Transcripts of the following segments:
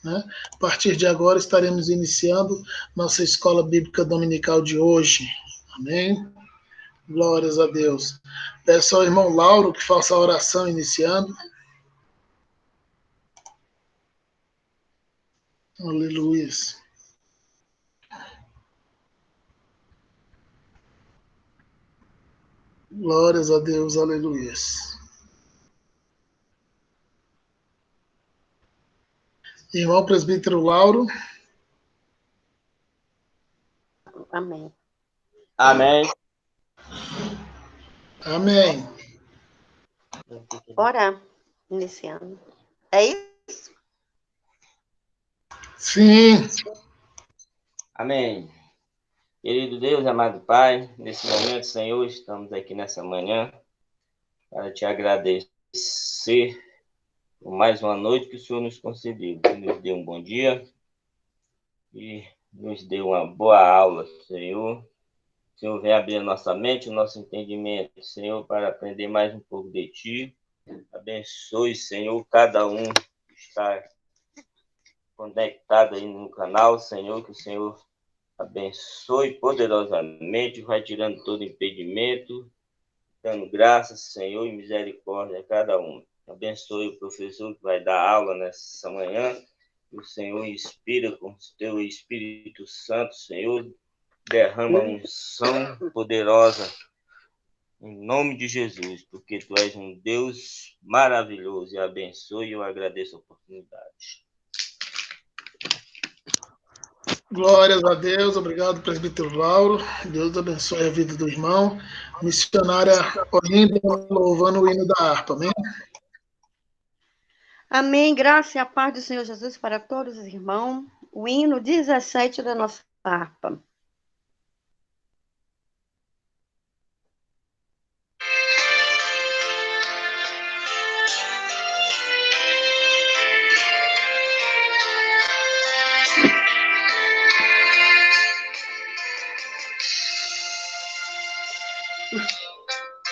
né? A partir de agora estaremos iniciando nossa escola bíblica dominical de hoje. Amém? Glórias a Deus. Peço ao irmão Lauro que faça a oração iniciando. Aleluia. Glórias a Deus, aleluia. Irmão presbítero Lauro. Amém. Amém. Amém. Orar, iniciando. É isso? Sim. Amém. Querido Deus, amado Pai, nesse momento, Senhor, estamos aqui nessa manhã para te agradecer por mais uma noite que o Senhor nos concedeu, que nos deu um bom dia e nos deu uma boa aula, Senhor. Senhor, vem abrir a nossa mente, o nosso entendimento, Senhor, para aprender mais um pouco de Ti. Abençoe, Senhor, cada um que está conectado aí no canal, Senhor, que o Senhor abençoe poderosamente, vai tirando todo impedimento, dando graças, Senhor, e misericórdia a cada um. Abençoe o professor que vai dar aula nessa manhã, que o Senhor inspira com o teu Espírito Santo, Senhor, derrama unção poderosa em nome de Jesus, porque Tu és um Deus maravilhoso e abençoe e eu agradeço a oportunidade. Glórias a Deus, obrigado, presbítero Lauro. Deus abençoe a vida do irmão. Missionária Olinda, louvando o hino da harpa, amém? Amém. Graça e a paz do Senhor Jesus para todos os irmãos. O hino 17 da nossa harpa.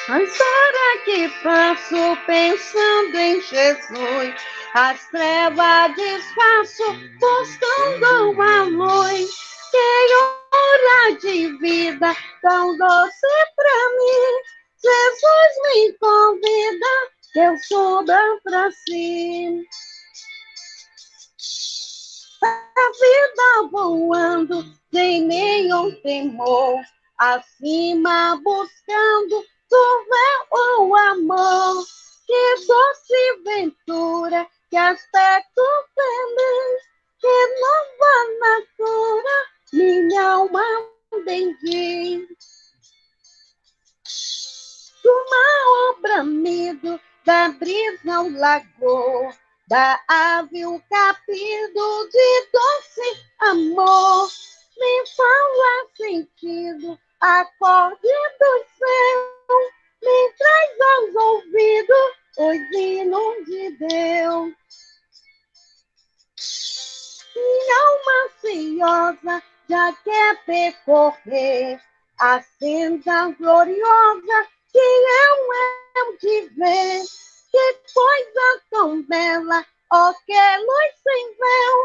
Mas hora que passo pensando em Jesus, as trevas desfaço, buscando a luz. Que hora de vida tão doce pra mim. Jesus me convida, eu suba pra si. A vida voando, sem nenhum temor, acima buscando do meu amor. Que doce ventura, que aspecto feliz, que nova natura, minha alma bendiz. Do mar bramido, da brisa ao lagoa, da ave o capido de doce amor, me fala sentido, acorde do céu, me traz aos ouvidos os hinos de Deus. Minha alma ansiosa já quer percorrer a senda gloriosa que eu de ver. Que coisa tão bela, ó que luz sem véu,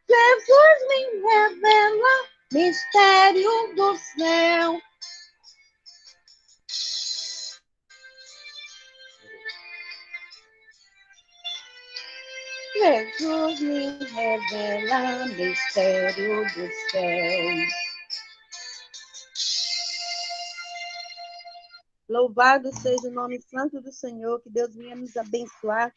Jesus me revela, mistério do céu. Jesus me revela, mistério do céu. Louvado seja o nome santo do Senhor, que Deus venha nos abençoar.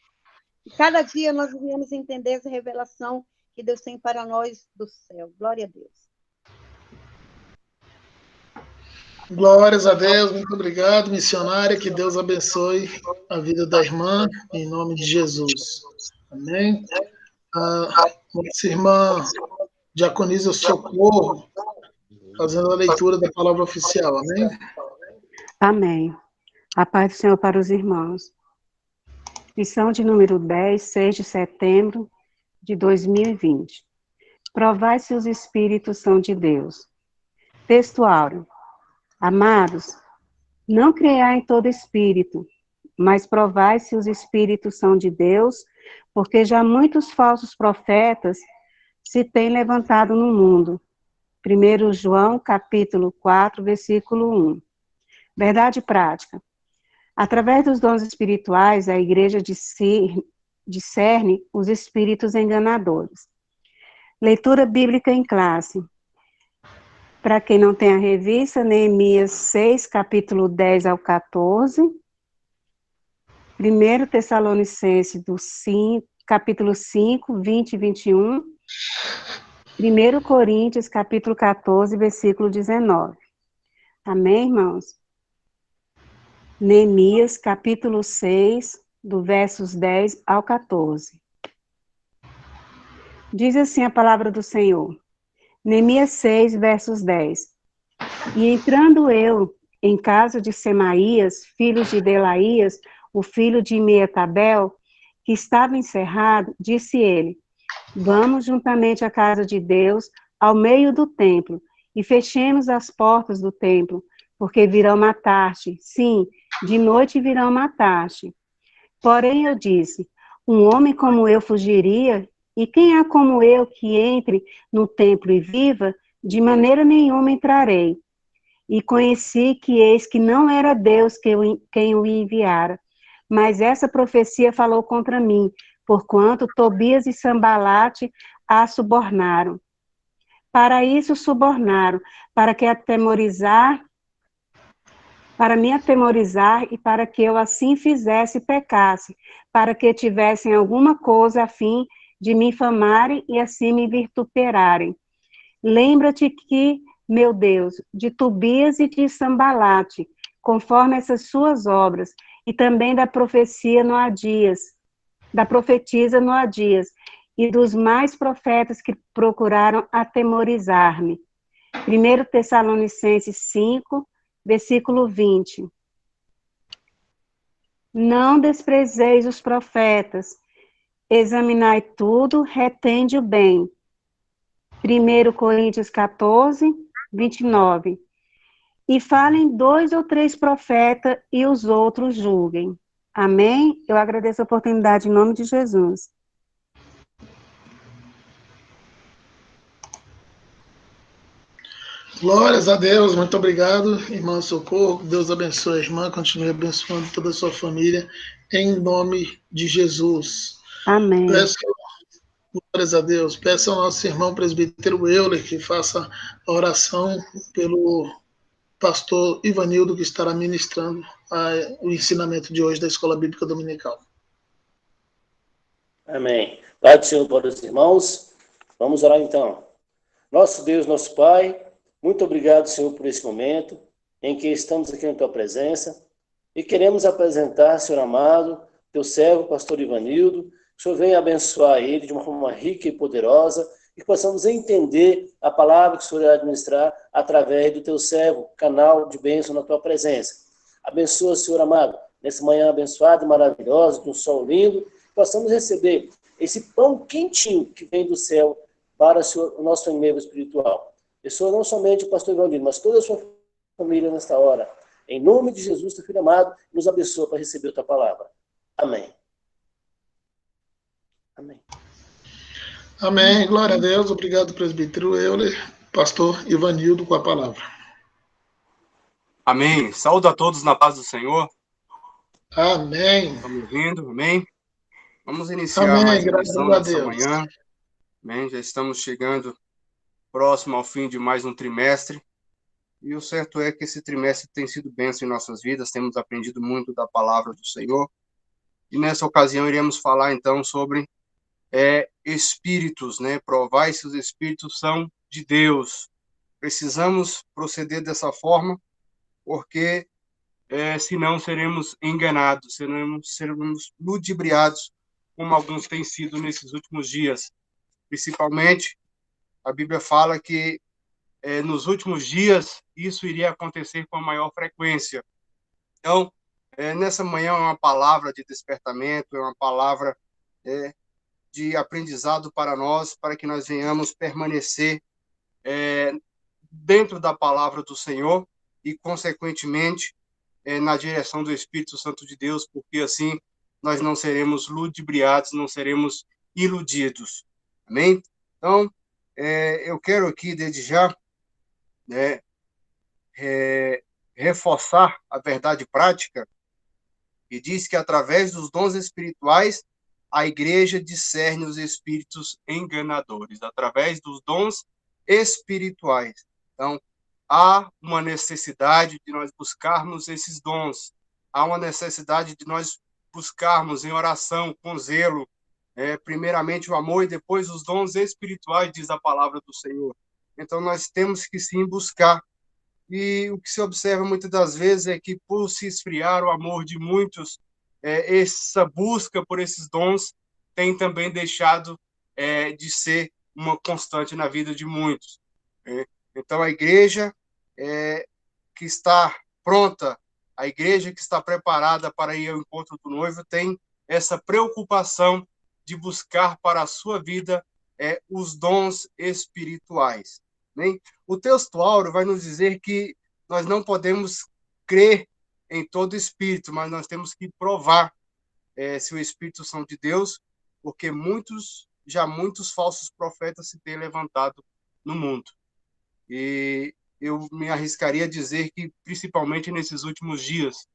E cada dia nós venhamos entender essa revelação que Deus tem para nós do céu. Glória a Deus. Glórias a Deus, muito obrigado, missionária, que Deus abençoe a vida da irmã, em nome de Jesus. Amém? Nossa irmã Diaconisa Socorro, fazendo a leitura da palavra oficial, amém? Amém. A paz do Senhor para os irmãos. Lição de número 10, 6 de setembro de 2020. Provai se os espíritos são de Deus. Texto áureo. Amados, não creiai em todo espírito, mas provai se os espíritos são de Deus, porque já muitos falsos profetas se tem levantado no mundo. 1 João, capítulo 4, versículo 1. Verdade prática. Através dos dons espirituais, a igreja discerne os espíritos enganadores. Leitura bíblica em classe. Para quem não tem a revista, Neemias 6, capítulo 10 ao 14. 1 Tessalonicenses, capítulo 5, 20 e 21. 1 Coríntios, capítulo 14, versículo 19. Amém, irmãos? Neemias, capítulo 6, do versos 10 ao 14. Diz assim a palavra do Senhor. Neemias 6, versos 10. E entrando eu em casa de Semaías, filho de Delaías, o filho de Meetabel, que estava encerrado, disse ele: Vamos juntamente à casa de Deus, ao meio do templo, e fechemos as portas do templo, porque virão matar-te. Sim, de noite virão matar-te. Porém eu disse: um homem como eu fugiria? E quem há como eu que entre no templo e viva? De maneira nenhuma entrarei. E conheci que eis que não era Deus quem o enviara, mas essa profecia falou contra mim, porquanto Tobias e Sambalate a subornaram. Para isso subornaram, para me atemorizar e para que eu assim fizesse e pecasse, para que tivessem alguma coisa a fim de me infamarem e assim me vituperarem. Lembra-te que, meu Deus, de Tobias e de Sambalate, conforme essas suas obras, e também da profetisa Noadias, e dos mais profetas que procuraram atemorizar-me. 1 Tessalonicenses 5, versículo 20. Não desprezeis os profetas, examinai tudo, retende o bem. 1 Coríntios 14, 29. E falem 2 ou 3 profetas e os outros julguem. Amém? Eu agradeço a oportunidade em nome de Jesus. Glórias a Deus, muito obrigado, irmã Socorro. Deus abençoe a irmã, continue abençoando toda a sua família, em nome de Jesus. Amém. Glórias a Deus. Peço ao nosso irmão presbítero Euler que faça a oração pelo pastor Ivanildo, que estará ministrando o ensinamento de hoje da Escola Bíblica Dominical. Amém. Pai do Senhor para os irmãos. Vamos orar então. Nosso Deus, nosso Pai, muito obrigado, Senhor, por esse momento em que estamos aqui na Tua presença e queremos apresentar, Senhor amado, Teu servo, pastor Ivanildo, que o Senhor venha abençoar ele de uma forma rica e poderosa e que possamos entender a palavra que o Senhor irá administrar através do Teu servo, canal de bênção na Tua presença. Abençoa, Senhor amado, nessa manhã abençoada e maravilhosa, de um sol lindo, que possamos receber esse pão quentinho que vem do céu para o nosso alimento espiritual. Abençoa não somente o pastor Ivanildo, mas toda a sua família nesta hora. Em nome de Jesus, Teu Filho amado, nos abençoa para receber a Tua palavra. Amém. Amém. Amém. Glória a Deus. Obrigado, presbítero Euler. Pastor Ivanildo com a palavra. Amém. Saúdo a todos na paz do Senhor. Amém. Estamos ouvindo? Amém. Vamos iniciar Amém. mais uma lição Graças a nessa Deus. manhã. Amém. Já estamos chegando próximo ao fim de mais um trimestre. E o certo é que esse trimestre tem sido bênção em nossas vidas. Temos aprendido muito da palavra do Senhor. E nessa ocasião iremos falar então sobre espíritos, né? Provai se os espíritos são de Deus. Precisamos proceder dessa forma, porque senão seremos enganados, seremos ludibriados, como alguns têm sido nesses últimos dias. Principalmente, a Bíblia fala que nos últimos dias isso iria acontecer com a maior frequência. Então, nessa manhã é uma palavra de despertamento, é uma palavra de aprendizado para nós, para que nós venhamos permanecer dentro da palavra do Senhor e, consequentemente, na direção do Espírito Santo de Deus, porque assim nós não seremos ludibriados, não seremos iludidos. Amém? Então, eu quero aqui, desde já, né, reforçar a verdade prática, que diz que através dos dons espirituais, a igreja discerne os espíritos enganadores, através dos dons espirituais. Então, há uma necessidade de nós buscarmos esses dons, há uma necessidade de nós buscarmos em oração, com zelo, primeiramente o amor e depois os dons espirituais, diz a palavra do Senhor. Então, nós temos que sim buscar. E o que se observa muitas das vezes é que, por se esfriar o amor de muitos, essa busca por esses dons tem também deixado de ser uma constante na vida de muitos. Então, a igreja que está pronta, a igreja que está preparada para ir ao encontro do noivo, tem essa preocupação de buscar para a sua vida os dons espirituais. Né? O texto áureo vai nos dizer que nós não podemos crer em todo espírito, mas nós temos que provar se o espírito são de Deus, porque muitos falsos profetas se têm levantado no mundo. E eu me arriscaria a dizer que, principalmente nesses últimos dias,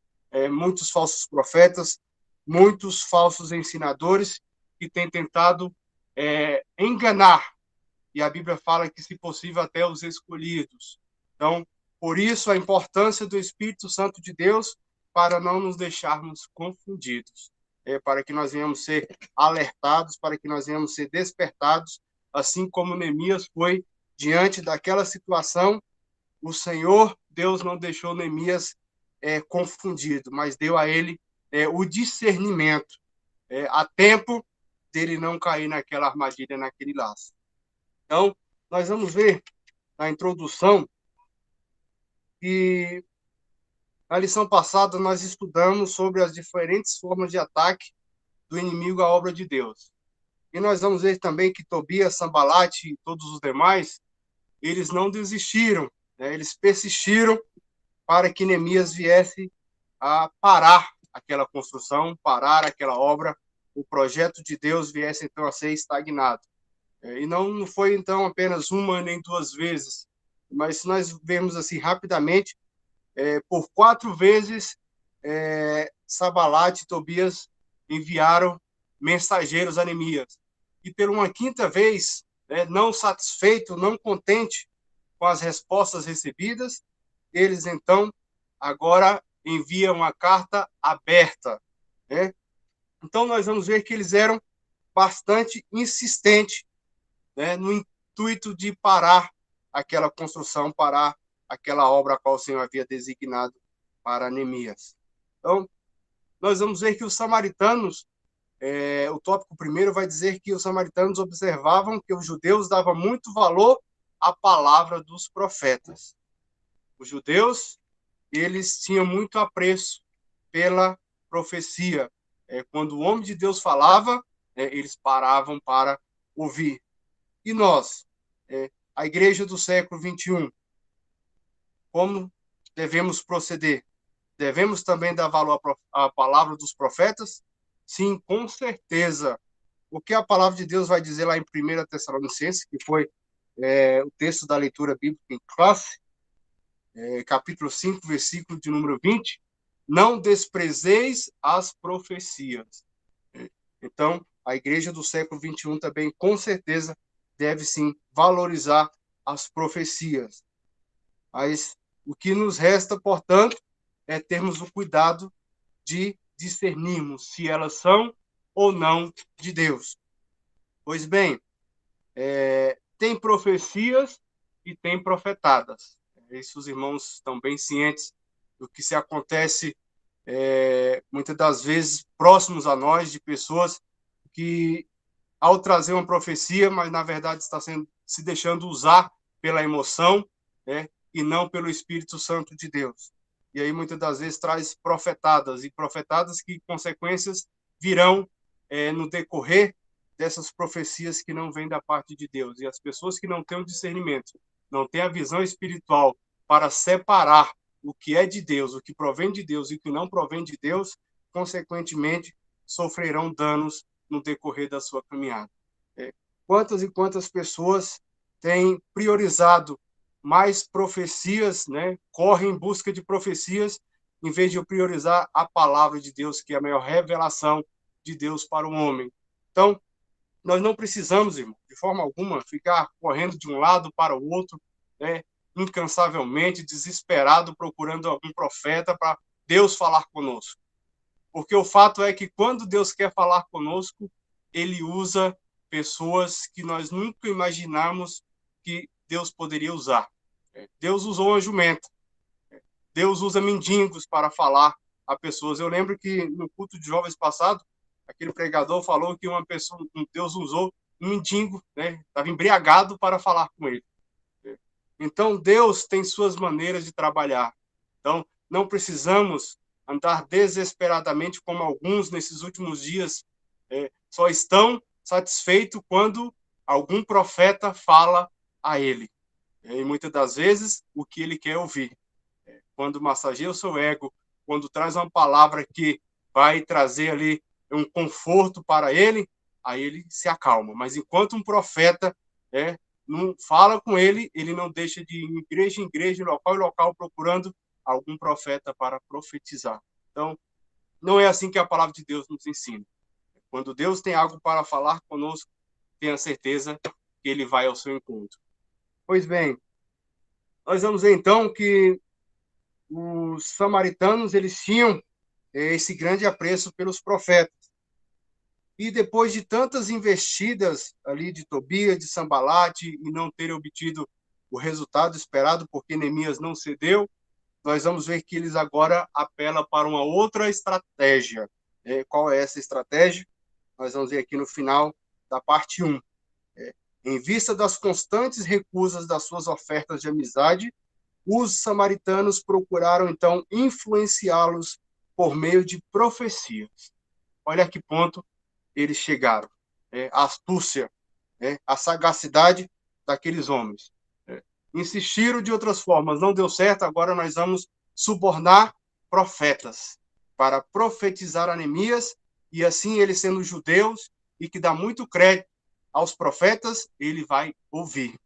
muitos falsos profetas, muitos falsos ensinadores que têm tentado enganar, e a Bíblia fala que, se possível, até os escolhidos. Então, por isso, a importância do Espírito Santo de Deus para não nos deixarmos confundidos, para que nós venhamos ser alertados, para que nós venhamos ser despertados, assim como Neemias foi diante daquela situação. O Senhor, Deus, não deixou Neemias confundido, mas deu a ele o discernimento, a tempo dele não cair naquela armadilha, naquele laço. Então, nós vamos ver na introdução que na lição passada nós estudamos sobre as diferentes formas de ataque do inimigo à obra de Deus. E nós vamos ver também que Tobias, Sanbalate e todos os demais, eles não desistiram, né? Eles persistiram para que Neemias viesse a parar aquela construção, parar aquela obra, o projeto de Deus viesse então a ser estagnado. E não foi, então, apenas uma nem duas vezes, mas se nós vemos assim rapidamente, por 4 vezes, Sanbalate e Tobias enviaram mensageiros a Neemias. E por uma 5ª vez, não satisfeito, não contente com as respostas recebidas, eles, então, agora enviam uma carta aberta. Né? Então, nós vamos ver que eles eram bastante insistentes, no intuito de parar aquela construção, parar aquela obra a qual o Senhor havia designado para Neemias. Então, nós vamos ver que os samaritanos, o tópico primeiro vai dizer que os samaritanos observavam que os judeus davam muito valor à palavra dos profetas. Os judeus, eles tinham muito apreço pela profecia. Quando o homem de Deus falava, eles paravam para ouvir. E nós, a igreja do século XXI, como devemos proceder? Devemos também dar valor à palavra dos profetas? Sim, com certeza. O que a palavra de Deus vai dizer lá em 1 Tessalonicenses, que foi o texto da leitura bíblica em classe, capítulo 5, versículo de número 20, não desprezeis as profecias. Então, a igreja do século XXI também, com certeza, deve sim valorizar as profecias. Mas o que nos resta, portanto, é termos o cuidado de discernirmos se elas são ou não de Deus. Pois bem, tem profecias e tem profetadas. Isso os irmãos estão bem cientes do que se acontece muitas das vezes próximos a nós, de pessoas que, ao trazer uma profecia, mas na verdade está se deixando usar pela emoção, e não pelo Espírito Santo de Deus. E aí muitas das vezes traz profetadas, e profetadas que consequências virão no decorrer dessas profecias que não vêm da parte de Deus. E as pessoas que não têm o discernimento, não têm a visão espiritual para separar o que é de Deus, o que provém de Deus e o que não provém de Deus, consequentemente sofrerão danos no decorrer da sua caminhada. quantas e quantas pessoas têm priorizado mais profecias, né? Correm em busca de profecias, em vez de priorizar a palavra de Deus, que é a maior revelação de Deus para o homem. Então, nós não precisamos, irmão, de forma alguma, ficar correndo de um lado para o outro, né? Incansavelmente, desesperado, procurando algum profeta para Deus falar conosco. Porque o fato é que quando Deus quer falar conosco, ele usa pessoas que nós nunca imaginamos que Deus poderia usar. Deus usou uma jumenta. Deus usa mendigos para falar a pessoas. Eu lembro que no culto de jovens passado, aquele pregador falou que Deus usou um mendigo, né? Estava embriagado para falar com ele. Então, Deus tem suas maneiras de trabalhar. Então, não precisamos andar desesperadamente como alguns nesses últimos dias só estão satisfeitos quando algum profeta fala a ele. E muitas das vezes, o que ele quer ouvir. Quando massageia o seu ego, quando traz uma palavra que vai trazer ali um conforto para ele, aí ele se acalma. Mas enquanto um profeta não fala com ele, ele não deixa de ir em igreja, local em local, procurando algum profeta para profetizar. Então, não é assim que a palavra de Deus nos ensina. Quando Deus tem algo para falar conosco, tenha certeza que ele vai ao seu encontro. Pois bem, nós vamos ver então que os samaritanos, eles tinham esse grande apreço pelos profetas. E depois de tantas investidas ali de Tobias, de Sambalate, e não terem obtido o resultado esperado, porque Neemias não cedeu, nós vamos ver que eles agora apelam para uma outra estratégia. Qual é essa estratégia? Nós vamos ver aqui no final da parte 1. Em vista das constantes recusas das suas ofertas de amizade, os samaritanos procuraram, então, influenciá-los por meio de profecias. Olha a que ponto eles chegaram. A astúcia, a sagacidade daqueles homens. Insistiram de outras formas, não deu certo, agora nós vamos subornar profetas para profetizar a Neemias, e assim eles sendo judeus e que dá muito crédito aos profetas, ele vai ouvir.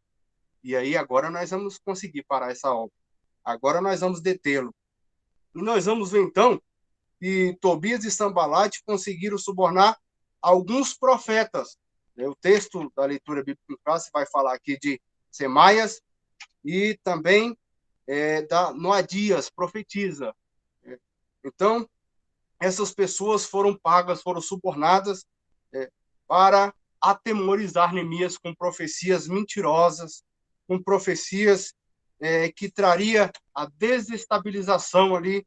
E aí agora nós vamos conseguir parar essa obra. Agora nós vamos detê-lo. E nós vamos ver então que Tobias e Sambalate conseguiram subornar alguns profetas. O texto da leitura bíblica em classe vai falar aqui de Semaias e também da Noadias, profetiza. Então, essas pessoas foram pagas, foram subornadas para atemorizar Neemias com profecias mentirosas, com profecias que traria a desestabilização ali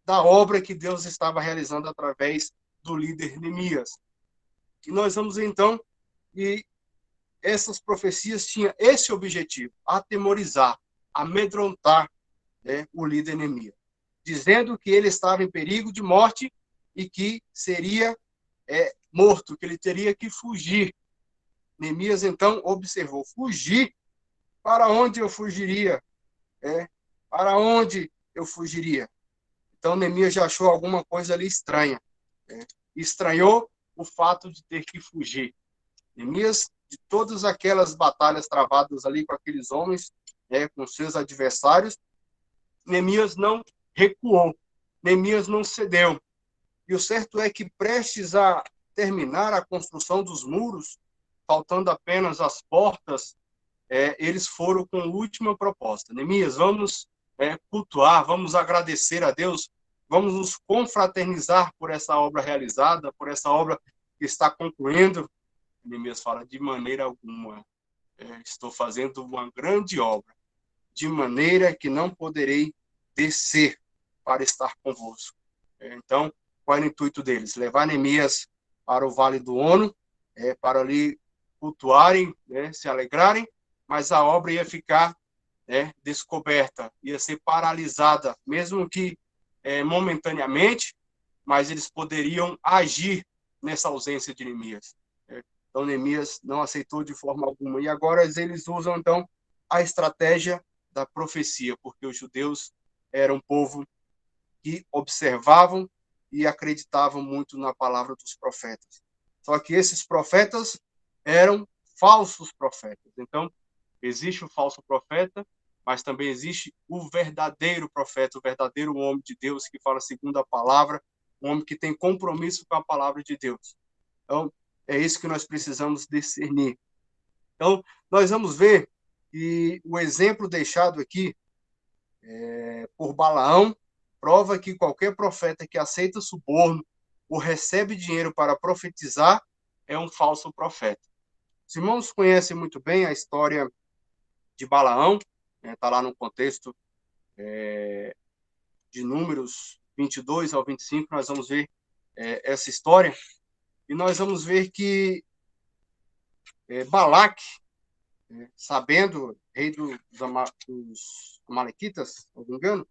da obra que Deus estava realizando através do líder Neemias. E nós vamos então, e essas profecias tinham esse objetivo, atemorizar, amedrontar o líder Neemias, dizendo que ele estava em perigo de morte e que seria morto, que ele teria que fugir. Neemias então observou, fugir? Para onde eu fugiria? Para onde eu fugiria? Então Neemias já achou alguma coisa ali estranha. Estranhou o fato de ter que fugir. Neemias, de todas aquelas batalhas travadas ali com aqueles homens, com seus adversários, Neemias não recuou, Neemias não cedeu. E o certo é que, prestes a terminar a construção dos muros, faltando apenas as portas, eles foram com a última proposta. Neemias, vamos cultuar, vamos agradecer a Deus, vamos nos confraternizar por essa obra realizada, por essa obra que está concluindo. Neemias fala, de maneira alguma, estou fazendo uma grande obra, de maneira que não poderei descer para estar convosco. Então, qual era o intuito deles? Levar Neemias para o Vale do Ono, para ali cultuarem, se alegrarem, mas a obra ia ficar descoberta, ia ser paralisada, mesmo que momentaneamente, mas eles poderiam agir nessa ausência de Neemias. Então, Neemias não aceitou de forma alguma. E agora eles usam, então, a estratégia da profecia, porque os judeus eram um povo que observavam e acreditavam muito na palavra dos profetas. Só que esses profetas eram falsos profetas. Então, existe o falso profeta, mas também existe o verdadeiro profeta, o verdadeiro homem de Deus que fala segundo a palavra, um homem que tem compromisso com a palavra de Deus. Então, é isso que nós precisamos discernir. Então, nós vamos ver que o exemplo deixado aqui por Balaão prova que qualquer profeta que aceita suborno ou recebe dinheiro para profetizar é um falso profeta. Os irmãos conhecem muito bem a história de Balaão, está lá no contexto de Números 22 ao 25, nós vamos ver essa história, e nós vamos ver que Balaque, sabendo, rei dos Amalequitas, se não me engano,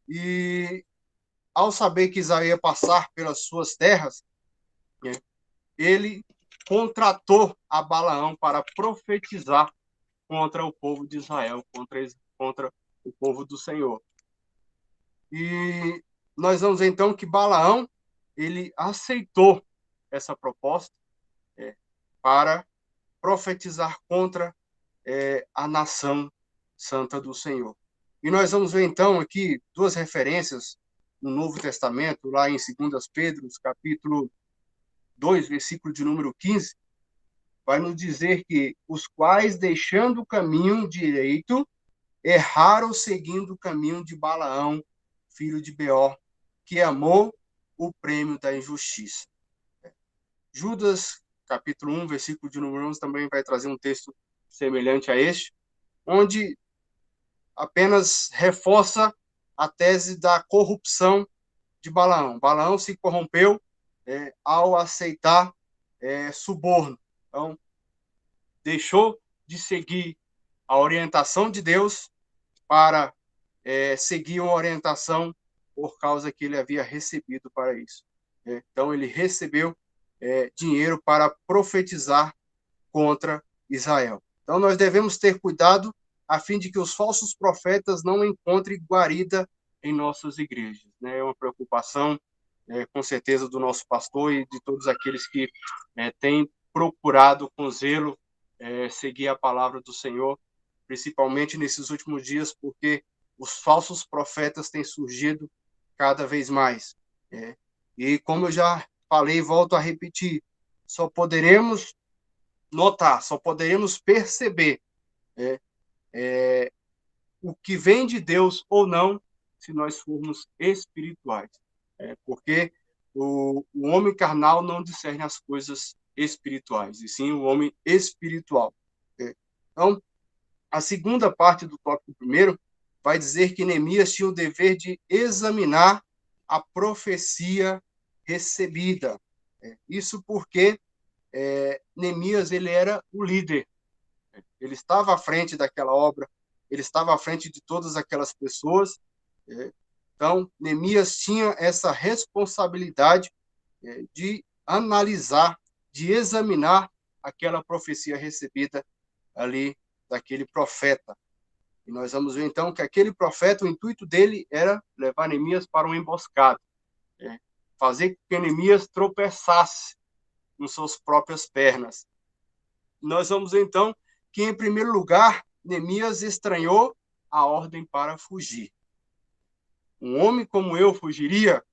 e ao saber que Isaías ia passar pelas suas terras, ele contratou a Balaão para profetizar contra o povo de Israel, contra o povo do Senhor. E nós vamos ver, então, que Balaão, ele aceitou essa proposta para profetizar contra a nação santa do Senhor. E nós vamos ver, então, aqui duas referências no Novo Testamento, lá em 2 Pedro, capítulo 2, versículo de número 15, vai nos dizer que os quais, deixando o caminho direito, erraram seguindo o caminho de Balaão, filho de Beor, que amou o prêmio da injustiça. Judas, capítulo 1, versículo de número 11, também vai trazer um texto semelhante a este, onde apenas reforça a tese da corrupção de Balaão. Balaão se corrompeu ao aceitar suborno. Então, deixou de seguir a orientação de Deus para seguir uma orientação por causa que ele havia recebido para isso. Então, ele recebeu dinheiro para profetizar contra Israel. Então, nós devemos ter cuidado a fim de que os falsos profetas não encontrem guarida em nossas igrejas. É uma preocupação, com certeza, do nosso pastor e de todos aqueles que têm procurado com zelo seguir a palavra do Senhor, principalmente nesses últimos dias, porque os falsos profetas têm surgido cada vez mais. E como eu já falei, volto a repetir, só poderemos notar, só poderemos perceber o que vem de Deus ou não, se nós formos espirituais. Porque o homem carnal não discerne as coisas espirituais, e sim o homem espiritual. Então, a segunda parte do tópico primeiro vai dizer que Neemias tinha o dever de examinar a profecia recebida. Isso porque Neemias, ele era o líder. Ele estava à frente daquela obra, ele estava à frente de todas aquelas pessoas. Então, Neemias tinha essa responsabilidade de analisar, de examinar aquela profecia recebida ali daquele profeta. E nós vamos ver, então, que aquele profeta, o intuito dele era levar Neemias para uma emboscada, fazer com que Neemias tropeçasse com suas próprias pernas. Nós vamos ver, então, que, em primeiro lugar, Neemias estranhou a ordem para fugir. Um homem como eu fugiria?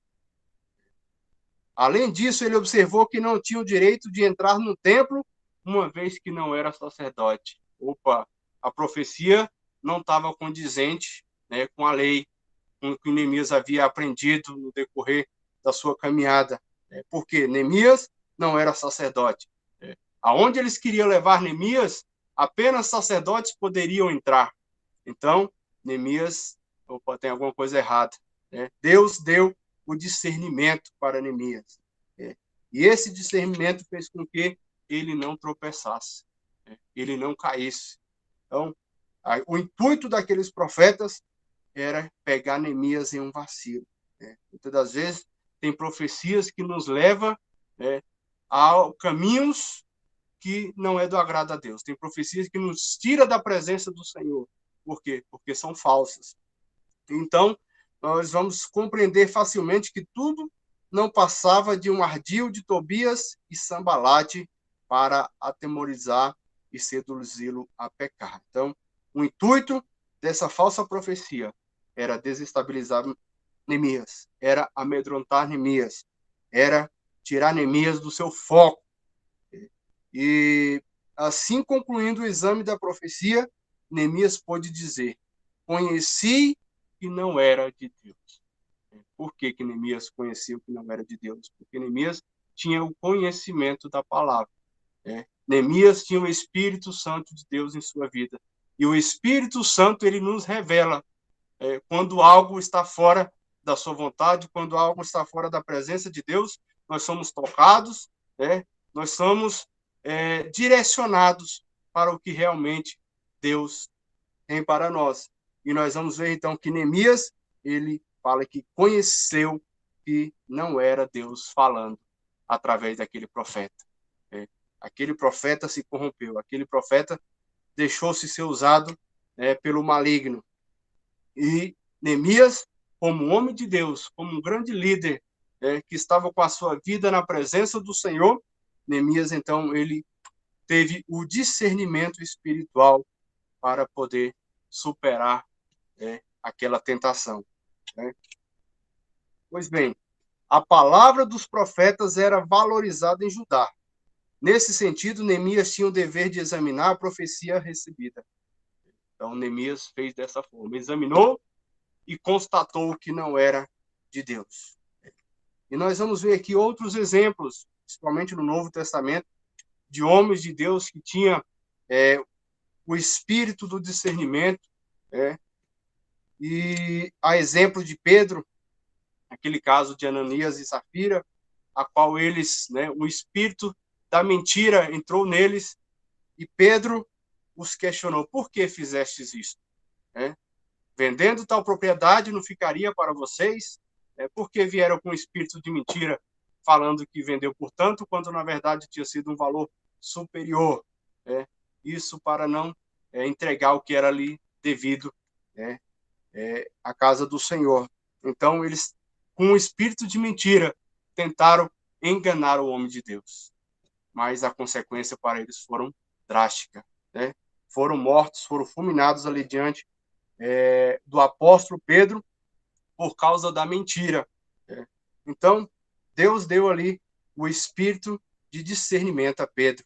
Além disso, ele observou que não tinha o direito de entrar no templo, uma vez que não era sacerdote. A profecia não estava condizente com a lei, com o que Neemias havia aprendido no decorrer da sua caminhada. Porque Neemias não era sacerdote. Aonde eles queriam levar Neemias, apenas sacerdotes poderiam entrar. Então, Neemias, tem alguma coisa errada. Deus deu o discernimento para Neemias. E esse discernimento fez com que ele não tropeçasse, ele não caísse. Então, o intuito daqueles profetas era pegar Neemias em um vacilo. Muitas das vezes, tem profecias que nos levam a caminhos que não é do agrado a Deus. Tem profecias que nos tira da presença do Senhor. Por quê? Porque são falsas. Então, nós vamos compreender facilmente que tudo não passava de um ardil de Tobias e Sambalate para atemorizar e seduzi-lo a pecar. Então, o intuito dessa falsa profecia era desestabilizar Neemias, era amedrontar Neemias, era tirar Neemias do seu foco. E, assim concluindo o exame da profecia, Neemias pôde dizer: conheci que não era de Deus. Por que Neemias conhecia que não era de Deus? Porque Neemias tinha o conhecimento da palavra. Neemias tinha o Espírito Santo de Deus em sua vida. E o Espírito Santo, ele nos revela quando algo está fora da sua vontade, quando algo está fora da presença de Deus, nós somos tocados, nós somos direcionados para o que realmente Deus tem para nós. E nós vamos ver, então, que Neemias, ele fala que conheceu que não era Deus falando através daquele profeta. Aquele profeta se corrompeu, aquele profeta deixou-se ser usado pelo maligno. E Neemias, como homem de Deus, como um grande líder que estava com a sua vida na presença do Senhor, Neemias, então, ele teve o discernimento espiritual para poder superar aquela tentação. Pois bem, a palavra dos profetas era valorizada em Judá. Nesse sentido, Neemias tinha o dever de examinar a profecia recebida. Então, Neemias fez dessa forma, examinou e constatou que não era de Deus. E nós vamos ver aqui outros exemplos, principalmente no Novo Testamento, de homens de Deus que tinham o espírito do discernimento, e a exemplo de Pedro, aquele caso de Ananias e Safira, a qual eles, o espírito da mentira entrou neles, e Pedro os questionou: por que fizestes isso? Vendendo tal propriedade não ficaria para vocês? Por que vieram com espírito de mentira, falando que vendeu por tanto, quando na verdade tinha sido um valor superior? Isso para não entregar o que era ali devido à casa do Senhor. Então, eles, com o espírito de mentira, tentaram enganar o homem de Deus. Mas a consequência para eles foram drástica. Foram mortos, foram fulminados ali diante do apóstolo Pedro por causa da mentira. Então, Deus deu ali o espírito de discernimento a Pedro.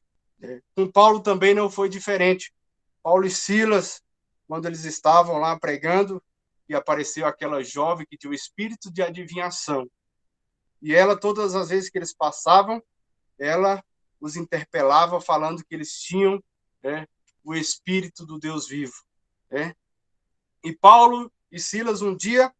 Com Paulo também não foi diferente. Paulo e Silas, quando eles estavam lá pregando, e apareceu aquela jovem que tinha o espírito de adivinhação. E ela, todas as vezes que eles passavam, ela os interpelava, falando que eles tinham o espírito do Deus vivo. E Paulo e Silas um dia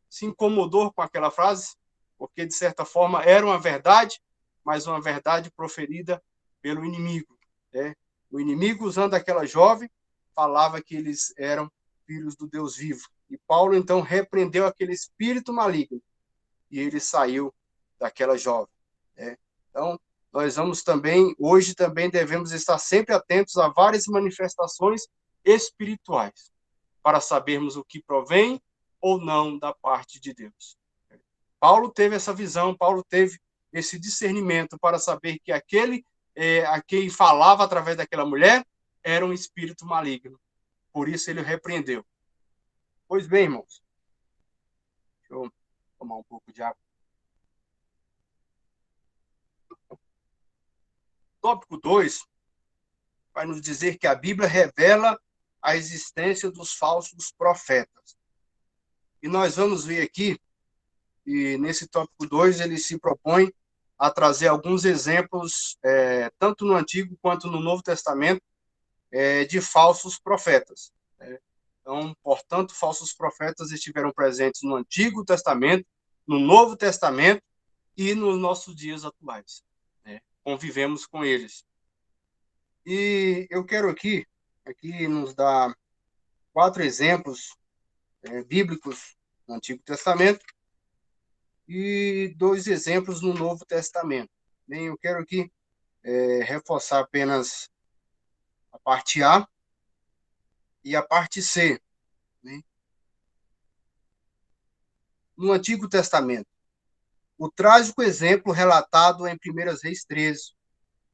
se incomodou com aquela frase, porque de certa forma era uma verdade, mas uma verdade proferida pelo inimigo. O inimigo, usando aquela jovem, falava que eles eram filhos do Deus vivo. E Paulo então repreendeu aquele espírito maligno e ele saiu daquela jovem. Então, nós vamos também, hoje também devemos estar sempre atentos a várias manifestações espirituais, para sabermos o que provém ou não da parte de Deus. Paulo teve essa visão, Paulo teve esse discernimento para saber que aquele a quem falava através daquela mulher era um espírito maligno. Por isso ele repreendeu. Pois bem, irmãos, deixa eu tomar um pouco de água. Tópico 2 vai nos dizer que a Bíblia revela a existência dos falsos profetas. E nós vamos ver aqui, e nesse tópico 2 ele se propõe a trazer alguns exemplos, tanto no Antigo quanto no Novo Testamento, de falsos profetas. Então, portanto, falsos profetas estiveram presentes no Antigo Testamento, no Novo Testamento e nos nossos dias atuais. Convivemos com eles. E eu quero aqui nos dar 4 exemplos bíblicos no Antigo Testamento e 2 exemplos no Novo Testamento. Bem, eu quero aqui reforçar apenas a parte A e a parte C. No Antigo Testamento, o trágico exemplo relatado em 1 Reis 13,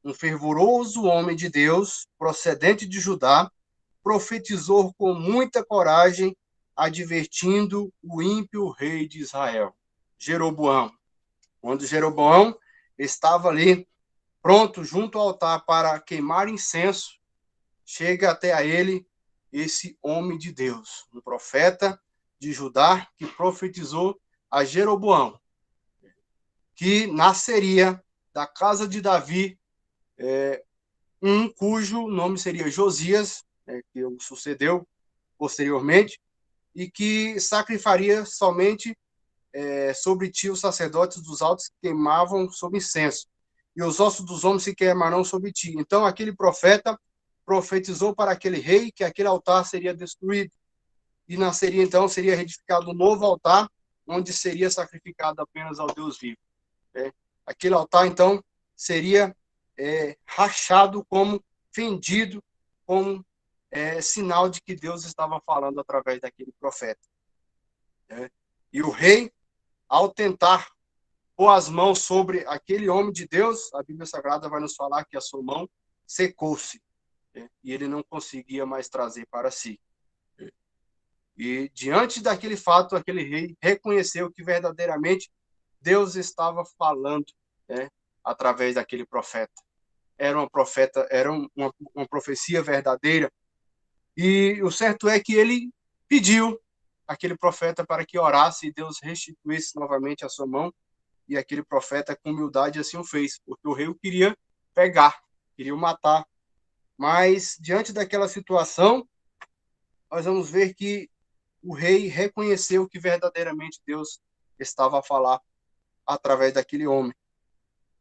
um fervoroso homem de Deus, procedente de Judá, profetizou com muita coragem, advertindo o ímpio rei de Israel, Jeroboão. Quando Jeroboão estava ali, pronto, junto ao altar para queimar incenso, chega até a ele esse homem de Deus, um profeta de Judá, que profetizou a Jeroboão, que nasceria da casa de Davi, cujo nome seria Josias, que o sucedeu posteriormente, e que sacrificaria somente sobre ti os sacerdotes dos altos que queimavam sob incenso, e os ossos dos homens se queimarão sobre ti. Então aquele profeta profetizou para aquele rei que aquele altar seria destruído, e nasceria então, seria reedificado um novo altar, onde seria sacrificado apenas ao Deus vivo. Aquele altar então seria rachado, como fendido, como sinal de que Deus estava falando através daquele profeta. E o rei, ao tentar pôr as mãos sobre aquele homem de Deus, a Bíblia Sagrada vai nos falar que a sua mão secou-se, e ele não conseguia mais trazer para si. E diante daquele fato, aquele rei reconheceu que verdadeiramente Deus estava falando através daquele profeta. Era uma profecia verdadeira. E o certo é que ele pediu aquele profeta para que orasse e Deus restituísse novamente a sua mão. E aquele profeta, com humildade, assim o fez, porque o rei o queria pegar, queria o matar. Mas, diante daquela situação, nós vamos ver que o rei reconheceu que verdadeiramente Deus estava a falar através daquele homem.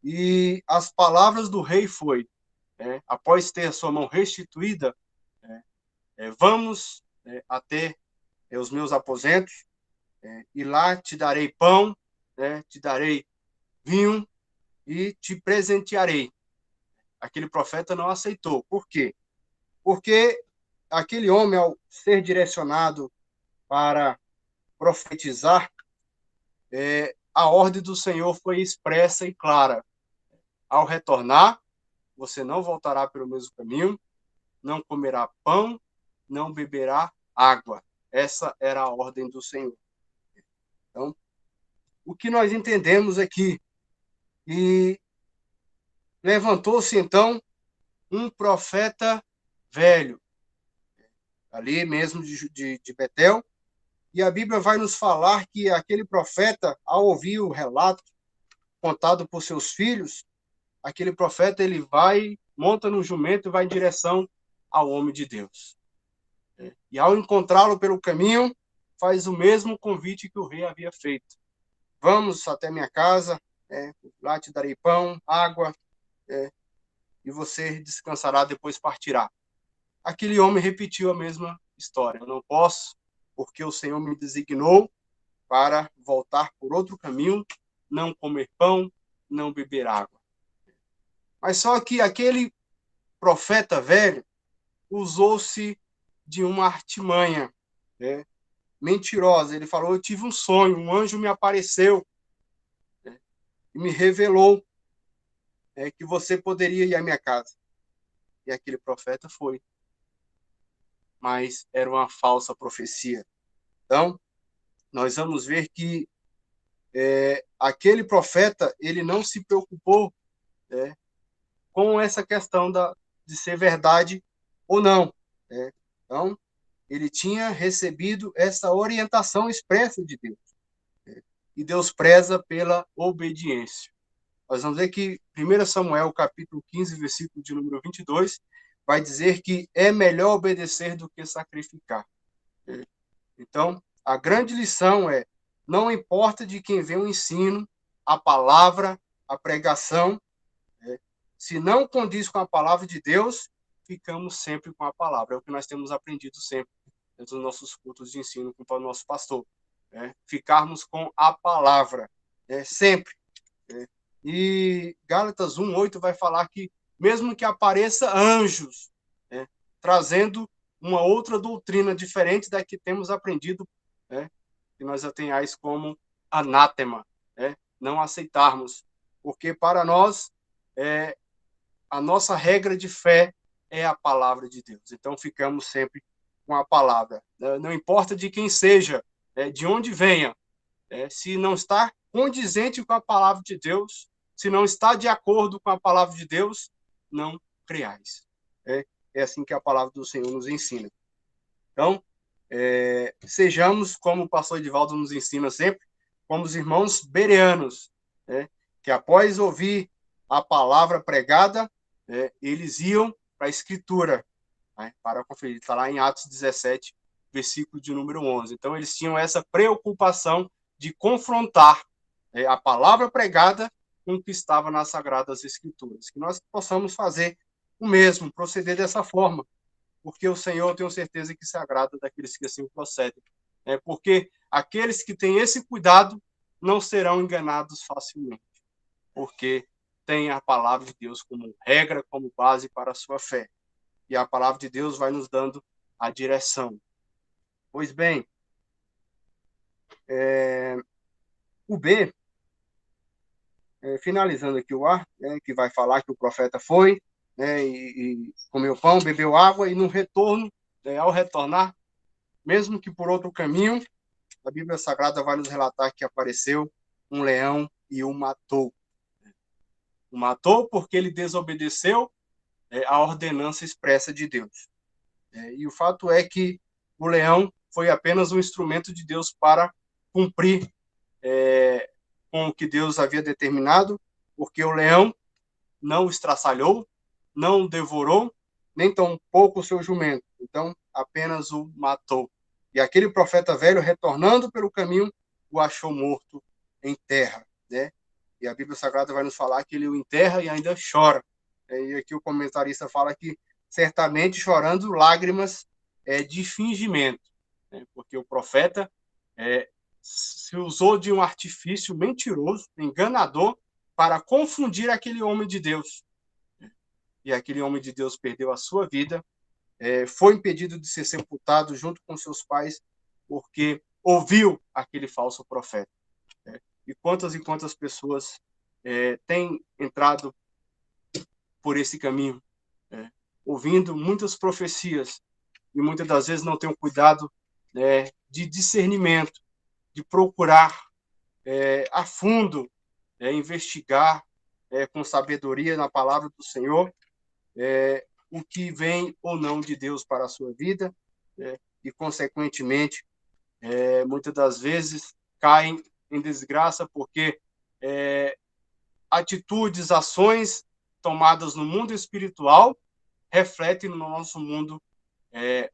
E as palavras do rei foi, após ter a sua mão restituída, vamos até os meus aposentos, e lá te darei pão, te darei vinho e te presentearei. Aquele profeta não aceitou. Por quê? Porque aquele homem, ao ser direcionado para profetizar, a ordem do Senhor foi expressa e clara. Ao retornar, você não voltará pelo mesmo caminho, não comerá pão, não beberá água. Essa era a ordem do Senhor. Então, o que nós entendemos aqui? E levantou-se, então, um profeta velho, ali mesmo de Betel, e a Bíblia vai nos falar que aquele profeta, ao ouvir o relato contado por seus filhos, aquele profeta, ele vai, monta no jumento e vai em direção ao homem de Deus. E ao encontrá-lo pelo caminho, faz o mesmo convite que o rei havia feito. Vamos até minha casa, lá te darei pão, água, e você descansará, depois partirá. Aquele homem repetiu a mesma história. Eu não posso, porque o Senhor me designou para voltar por outro caminho, não comer pão, não beber água. Mas só que aquele profeta velho usou-se de uma artimanha mentirosa. Ele falou: eu tive um sonho, um anjo me apareceu e me revelou que você poderia ir à minha casa. E aquele profeta foi. Mas era uma falsa profecia. Então, nós vamos ver que aquele profeta, ele não se preocupou com essa questão de ser verdade ou não. Então, ele tinha recebido essa orientação expressa de Deus. E Deus preza pela obediência. Nós vamos ver que 1 Samuel, capítulo 15, versículo de número 22, vai dizer que é melhor obedecer do que sacrificar. Então, a grande lição é: não importa de quem vem o ensino, a palavra, a pregação, se não condiz com a palavra de Deus, ficamos sempre com a palavra. É o que nós temos aprendido sempre dentro dos nossos cultos de ensino com o nosso pastor. Ficarmos com a palavra, sempre. E Gálatas 1:8 vai falar que, mesmo que apareça anjos, trazendo uma outra doutrina diferente da que temos aprendido, que nós a tenhais como anátema, não aceitarmos, porque para nós a nossa regra de fé é a palavra de Deus. Então, ficamos sempre com a palavra. Não importa de quem seja, de onde venha, se não está condizente com a palavra de Deus, se não está de acordo com a palavra de Deus, não creais. É assim que a palavra do Senhor nos ensina. Então, sejamos, como o pastor Edivaldo nos ensina sempre, como os irmãos bereanos, que após ouvir a palavra pregada, eles iam para a Escritura, para conferir. Está lá em Atos 17, versículo de número 11. Então, eles tinham essa preocupação de confrontar a palavra pregada com o que estava nas Sagradas Escrituras. Que nós possamos fazer o mesmo, proceder dessa forma, porque o Senhor, eu tenho certeza, que se agrada daqueles que assim procedem. Porque aqueles que têm esse cuidado não serão enganados facilmente, porque tem a palavra de Deus como regra, como base para a sua fé. E a palavra de Deus vai nos dando a direção. Pois bem, o B, finalizando aqui o A, que vai falar que o profeta foi, e comeu pão, bebeu água, e no retorno, ao retornar, mesmo que por outro caminho, a Bíblia Sagrada vai nos relatar que apareceu um leão e o matou. O matou porque ele desobedeceu a ordenança expressa de Deus. E o fato é que o leão foi apenas um instrumento de Deus para cumprir com o que Deus havia determinado, porque o leão não o estraçalhou, não o devorou, nem tampouco o seu jumento. Então, apenas o matou. E aquele profeta velho, retornando pelo caminho, o achou morto em terra. E a Bíblia Sagrada vai nos falar que ele o enterra e ainda chora. E aqui o comentarista fala que, certamente chorando lágrimas de fingimento, porque o profeta se usou de um artifício mentiroso, enganador, para confundir aquele homem de Deus. E aquele homem de Deus perdeu a sua vida, foi impedido de ser sepultado junto com seus pais, porque ouviu aquele falso profeta. E quantas pessoas têm entrado por esse caminho, ouvindo muitas profecias, e muitas das vezes não têm o cuidado de discernimento, de procurar a fundo, investigar com sabedoria na palavra do Senhor, o que vem ou não de Deus para a sua vida, e, consequentemente, muitas das vezes caem em desgraça porque atitudes, ações tomadas no mundo espiritual refletem no nosso mundo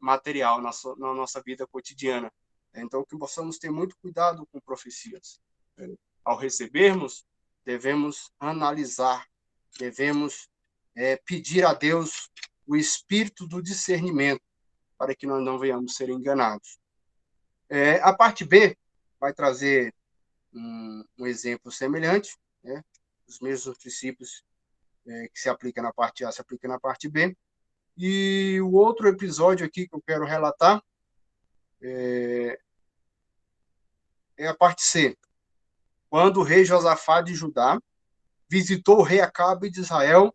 material, na nossa vida cotidiana. Então, que possamos ter muito cuidado com profecias. Ao recebermos, devemos analisar, devemos pedir a Deus o espírito do discernimento, para que nós não venhamos ser enganados. A parte B vai trazer um exemplo semelhante, os mesmos princípios que se aplicam na parte A se aplicam na parte B. E o outro episódio aqui que eu quero relatar é a parte C. Quando o rei Josafá de Judá visitou o rei Acabe de Israel,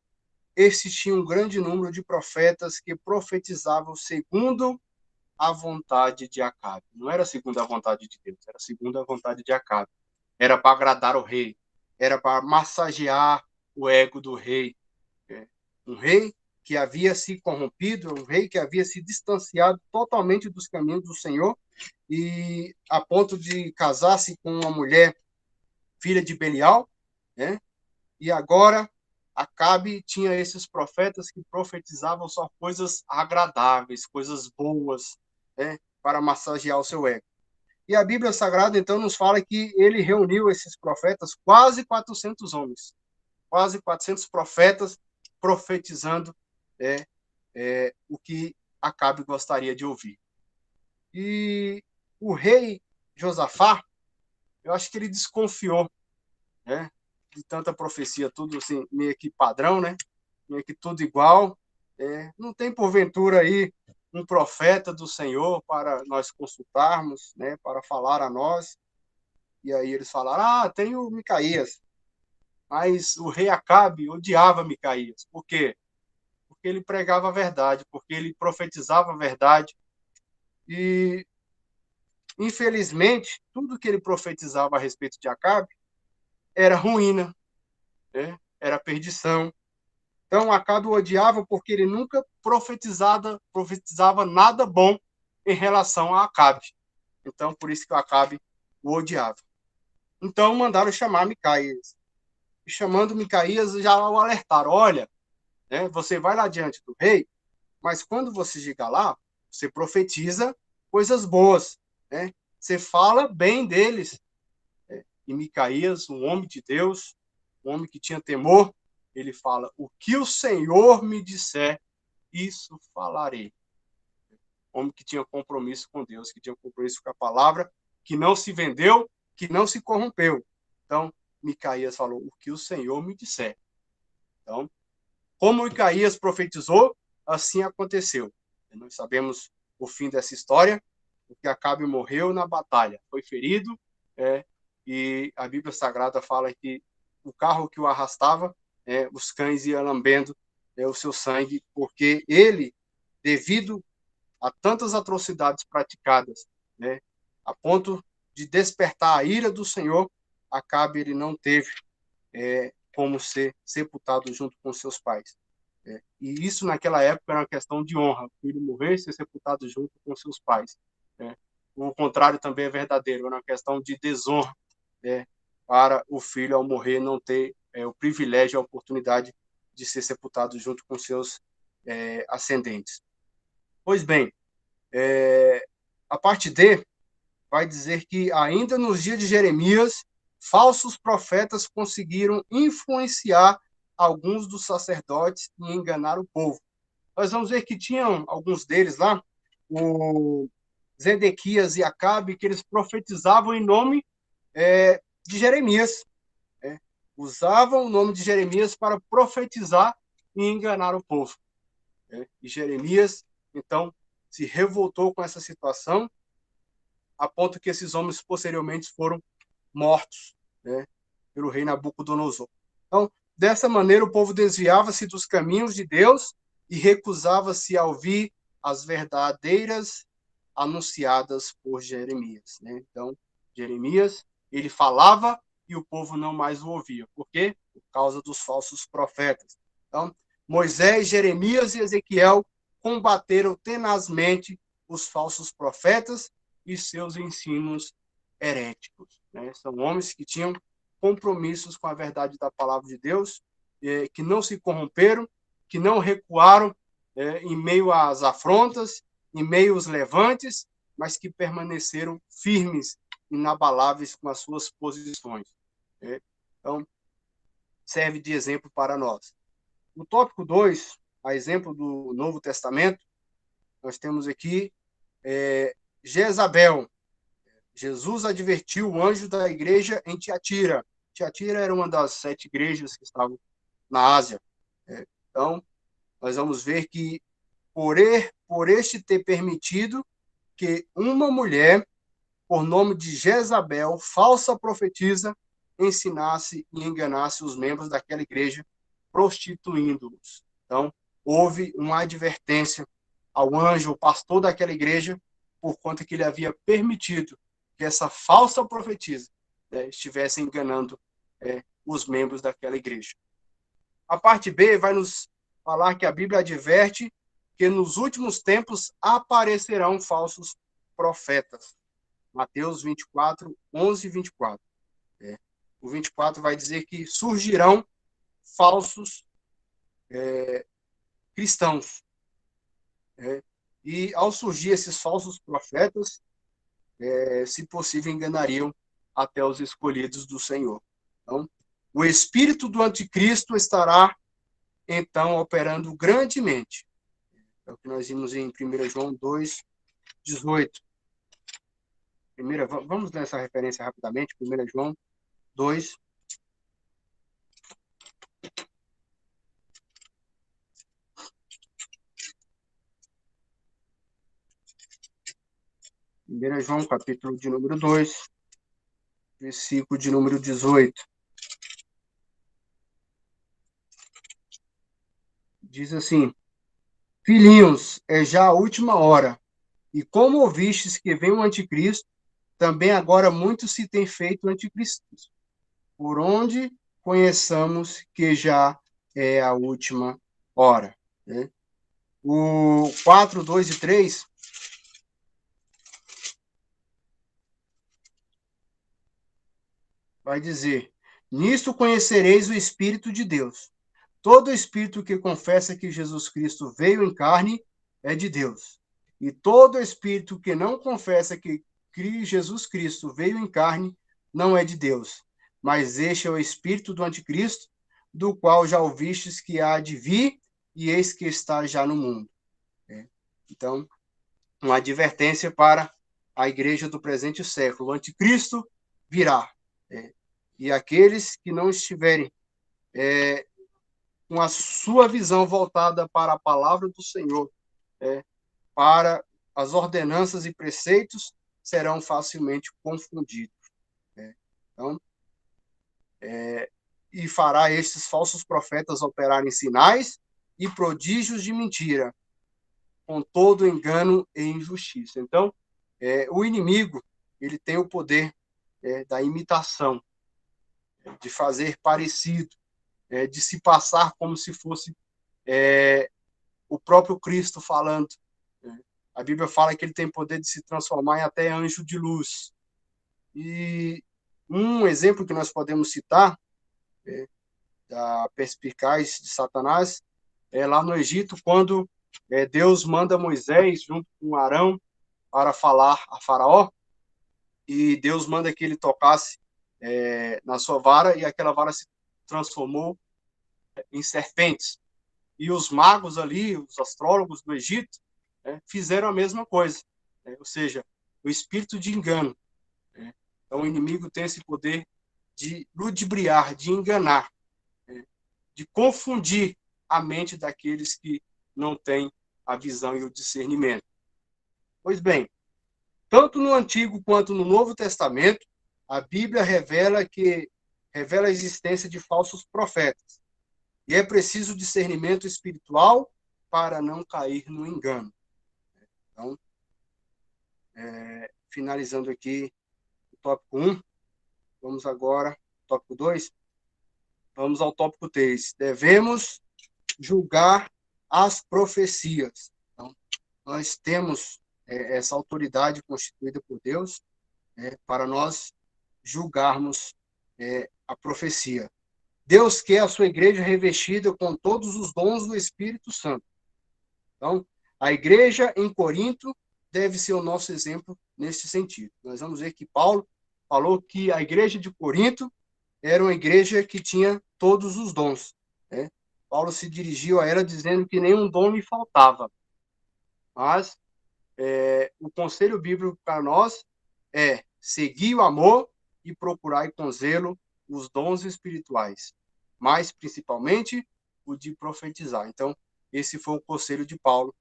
estes tinham um grande número de profetas que profetizavam segundo a vontade de Acabe. Não era segundo a vontade de Deus, era segundo a vontade de Acabe. Era para agradar o rei, era para massagear o ego do rei. Um rei que havia se corrompido, um rei que havia se distanciado totalmente dos caminhos do Senhor, e a ponto de casar-se com uma mulher filha de Belial, e agora Acabe tinha esses profetas que profetizavam só coisas agradáveis, coisas boas, para massagear o seu ego. E a Bíblia Sagrada, então, nos fala que ele reuniu esses profetas, quase 400 homens, quase 400 profetas profetizando o que Acabe gostaria de ouvir. E o rei Josafá, eu acho que ele desconfiou de tanta profecia, tudo assim, meio que padrão, meio que tudo igual. Não tem, porventura, aí um profeta do Senhor para nós consultarmos, para falar a nós? E aí eles falaram, tem o Micaías. Mas o rei Acabe odiava Micaías. Por quê? Porque ele pregava a verdade, porque ele profetizava a verdade. E, infelizmente, tudo que ele profetizava a respeito de Acabe era ruína, né? Era perdição. Então, Acabe o odiava porque ele nunca profetizava nada bom em relação a Acabe. Então, por isso que o Acabe o odiava. Então, mandaram chamar Micaías. E chamando Micaías, já o alertaram: olha, né, você vai lá diante do rei, mas quando você chegar lá, você profetiza coisas boas, né? Você fala bem deles. E Micaías, um homem de Deus, um homem que tinha temor, ele fala: o que o Senhor me disser, isso falarei. Homem que tinha compromisso com Deus, que tinha compromisso com a palavra, que não se vendeu, que não se corrompeu. Então, Micaías falou: o que o Senhor me disser. Então, como Micaías profetizou, assim aconteceu. Nós sabemos o fim dessa história, porque Acabe morreu na batalha, foi ferido, e a Bíblia Sagrada fala que o carro que o arrastava, os cães iam lambendo o seu sangue, porque ele, devido a tantas atrocidades praticadas, né, a ponto de despertar a ira do Senhor, Acabe ele não teve como ser sepultado junto com seus pais. E isso, naquela época, era uma questão de honra. O filho morrer e ser sepultado junto com seus pais. O contrário também é verdadeiro. Era uma questão de desonra, para o filho, ao morrer, não ter o privilégio, a oportunidade de ser sepultado junto com seus ascendentes. Pois bem, a parte D vai dizer que, ainda nos dias de Jeremias, falsos profetas conseguiram influenciar alguns dos sacerdotes e enganar o povo. Nós vamos ver que tinham alguns deles lá, o Zedequias e Acabe, que eles profetizavam em nome de Jeremias. Usavam o nome de Jeremias para profetizar e enganar o povo. E Jeremias, então, se revoltou com essa situação, a ponto que esses homens posteriormente foram mortos, pelo rei Nabucodonosor. Então, dessa maneira, o povo desviava-se dos caminhos de Deus e recusava-se a ouvir as verdadeiras anunciadas por Jeremias. Então, Jeremias, ele falava e o povo não mais o ouvia. Por quê? Por causa dos falsos profetas. Então, Moisés, Jeremias e Ezequiel combateram tenazmente os falsos profetas e seus ensinos heréticos. São homens que tinham compromissos com a verdade da palavra de Deus, que não se corromperam, que não recuaram em meio às afrontas, em meio aos levantes, mas que permaneceram firmes, inabaláveis com as suas posições. Então, serve de exemplo para nós. No tópico 2, a exemplo do Novo Testamento, nós temos aqui Jezabel. Jesus advertiu o anjo da igreja em Tiatira. Tiatira era uma das 7 igrejas que estavam na Ásia. Então, nós vamos ver que por este ter permitido que uma mulher, por nome de Jezabel, falsa profetisa, ensinasse e enganasse os membros daquela igreja, prostituindo-os. Então, houve uma advertência ao anjo, o pastor daquela igreja, por conta que ele havia permitido que essa falsa profetisa estivesse enganando os membros daquela igreja. A parte B vai nos falar que a Bíblia adverte que nos últimos tempos aparecerão falsos profetas. Mateus 24, 11 e 24. O 24 vai dizer que surgirão falsos cristãos. E ao surgir esses falsos profetas, se possível, enganariam até os escolhidos do Senhor. Então, o espírito do anticristo estará, então, operando grandemente. É o que nós vimos em 1 João 2, 18. Vamos ler essa referência rapidamente, 1 João 2. João, capítulo de número 2, versículo de número 18. diz assim: Filhinhos, é já a última hora, e como ouvistes que vem o anticristo, também agora muito se tem feito anticristo, por onde conheçamos que já é a última hora. Né? O 4, 2 e 3 vai dizer: Nisto conhecereis o Espírito de Deus. Todo espírito que confessa que Jesus Cristo veio em carne é de Deus. E todo espírito que não confessa que Jesus Cristo veio em carne não é de Deus. Mas este é o espírito do anticristo, do qual já ouvistes que há de vir, e eis que está já no mundo. Então, uma advertência para a igreja do presente século. O anticristo virá. E aqueles que não estiverem com a sua visão voltada para a palavra do Senhor, para as ordenanças e preceitos, serão facilmente confundidos. Então, e fará estes falsos profetas operarem sinais e prodígios de mentira, com todo engano e injustiça. Então, o inimigo, ele tem o poder da imitação, de fazer parecido, de se passar como se fosse o próprio Cristo falando. A Bíblia fala que ele tem poder de se transformar em até anjo de luz. E um exemplo que nós podemos citar da perspicaz de Satanás é lá no Egito, quando Deus manda Moisés junto com Arão para falar a Faraó, e Deus manda que ele tocasse na sua vara, e aquela vara se transformou em serpentes. E os magos ali, os astrólogos do Egito, fizeram a mesma coisa, ou seja, o espírito de engano. Então, o inimigo tem esse poder de ludibriar, de enganar, de confundir a mente daqueles que não têm a visão e o discernimento. Pois bem, tanto no Antigo quanto no Novo Testamento, a Bíblia revela a existência de falsos profetas. E é preciso discernimento espiritual para não cair no engano. Então, finalizando aqui o tópico 1, vamos agora ao tópico 2. Vamos ao tópico 3. Devemos julgar as profecias. Então, nós temos essa autoridade constituída por Deus para nós julgarmos a profecia. Deus quer a sua igreja revestida com todos os dons do Espírito Santo. Então, a igreja em Corinto deve ser o nosso exemplo nesse sentido. Nós vamos ver que Paulo falou que a igreja de Corinto era uma igreja que tinha todos os dons. Paulo se dirigiu a ela dizendo que nenhum dom lhe faltava. Mas o conselho bíblico para nós é seguir o amor e procurar com zelo os dons espirituais, mas principalmente o de profetizar. Então, esse foi o conselho de Paulo,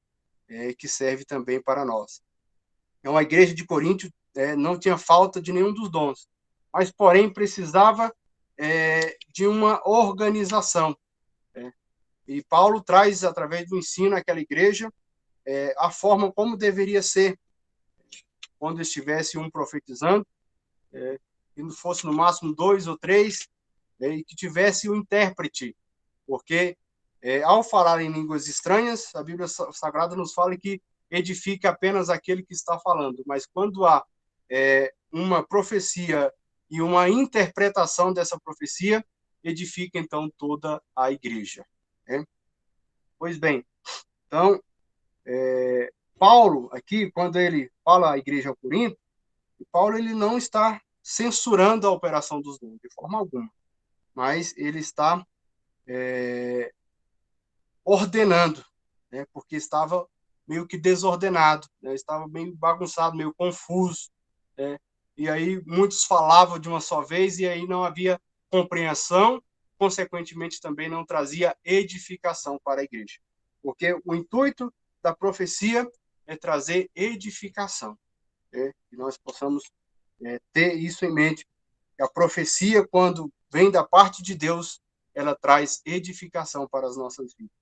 que serve também para nós. Então, a igreja de Corinto não tinha falta de nenhum dos dons, mas, porém, precisava de uma organização. E Paulo traz, através do ensino àquela igreja, a forma como deveria ser quando estivesse um profetizando, que não fosse no máximo 2 ou 3, e que tivesse um intérprete, porque ao falar em línguas estranhas, a Bíblia Sagrada nos fala que edifica apenas aquele que está falando, mas quando há uma profecia e uma interpretação dessa profecia, edifica então toda a igreja. Pois bem, então, Paulo, aqui, quando ele fala à igreja ao Corinto, Paulo ele não está censurando a operação dos dons, de forma alguma, mas ele está ordenando, porque estava meio que desordenado, estava meio bagunçado, meio confuso, e aí muitos falavam de uma só vez e aí não havia compreensão, consequentemente também não trazia edificação para a igreja, porque o intuito da profecia é trazer edificação, que nós possamos ter isso em mente, que a profecia, quando vem da parte de Deus, ela traz edificação para as nossas vidas.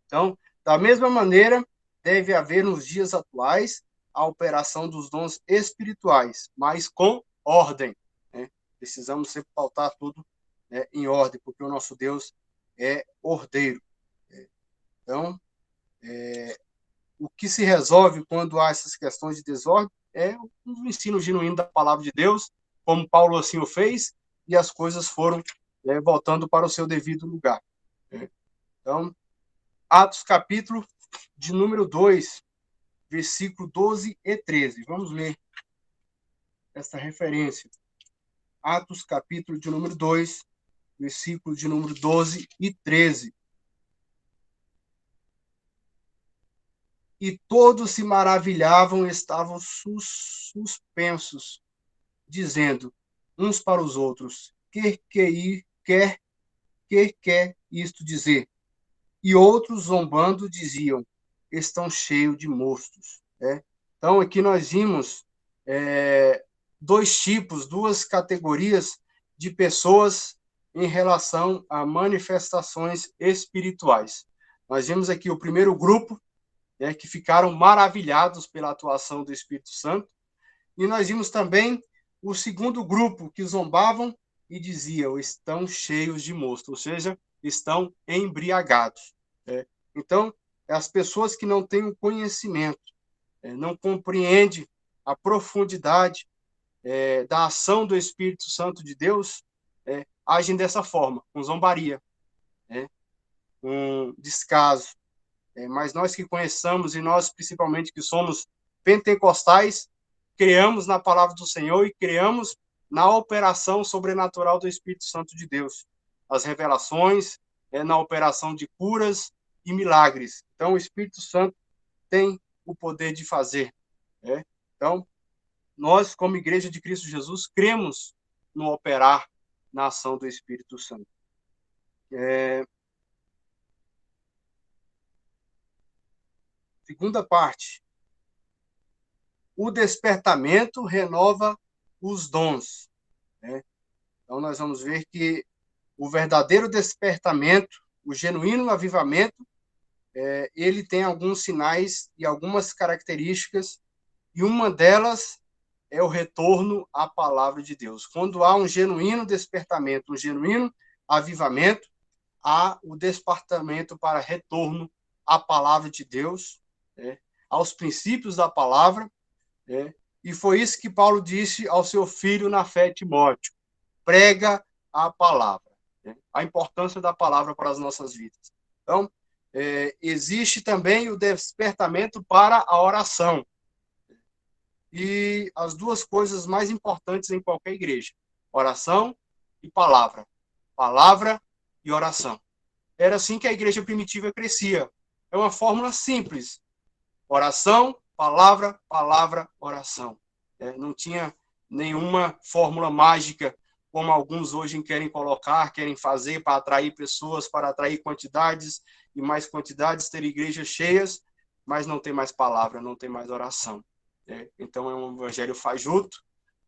Então, da mesma maneira, deve haver nos dias atuais a operação dos dons espirituais, mas com ordem, né? Precisamos sempre pautar tudo, né, em ordem, porque o nosso Deus é ordeiro. Então, o que se resolve quando há essas questões de desordem é o ensino genuíno da palavra de Deus, como Paulo assim o fez, e as coisas foram, voltando para o seu devido lugar. Então, Atos capítulo de número 2, versículo 12 e 13. Vamos ler essa referência. Atos capítulo de número 2, versículo de número 12 e 13. E todos se maravilhavam e estavam suspensos, dizendo uns para os outros: que quer isto dizer? E outros, zombando, diziam: estão cheios de mostos. Então, aqui nós vimos dois tipos, duas categorias de pessoas em relação a manifestações espirituais. Nós vimos aqui o primeiro grupo, que ficaram maravilhados pela atuação do Espírito Santo, e nós vimos também o segundo grupo, que zombavam e diziam: estão cheios de mosto, ou seja, estão embriagados. Então, as pessoas que não têm o conhecimento, não compreendem a profundidade da ação do Espírito Santo de Deus, agem dessa forma, com zombaria, com descaso. Mas nós que conheçamos, e nós principalmente que somos pentecostais, creamos na palavra do Senhor e creamos na operação sobrenatural do Espírito Santo de Deus, as revelações, na operação de curas e milagres. Então, o Espírito Santo tem o poder de fazer. Então, nós, como Igreja de Cristo Jesus, cremos no operar na ação do Espírito Santo. Segunda parte. O despertamento renova os dons. Então, nós vamos ver que o verdadeiro despertamento, o genuíno avivamento, ele tem alguns sinais e algumas características, e uma delas é o retorno à palavra de Deus. Quando há um genuíno despertamento, um genuíno avivamento, há o despertamento para retorno à palavra de Deus, aos princípios da palavra, e foi isso que Paulo disse ao seu filho na fé, Timóteo: prega a palavra, a importância da palavra para as nossas vidas. Então, existe também o despertamento para a oração, e as duas coisas mais importantes em qualquer igreja: oração e palavra. Palavra e oração. Era assim que a igreja primitiva crescia. É uma fórmula simples: oração, palavra, palavra, oração. Não tinha nenhuma fórmula mágica, como alguns hoje querem colocar, querem fazer para atrair pessoas, para atrair quantidades e mais quantidades, ter igrejas cheias, mas não tem mais palavra, não tem mais oração. Então, é um evangelho fajuto,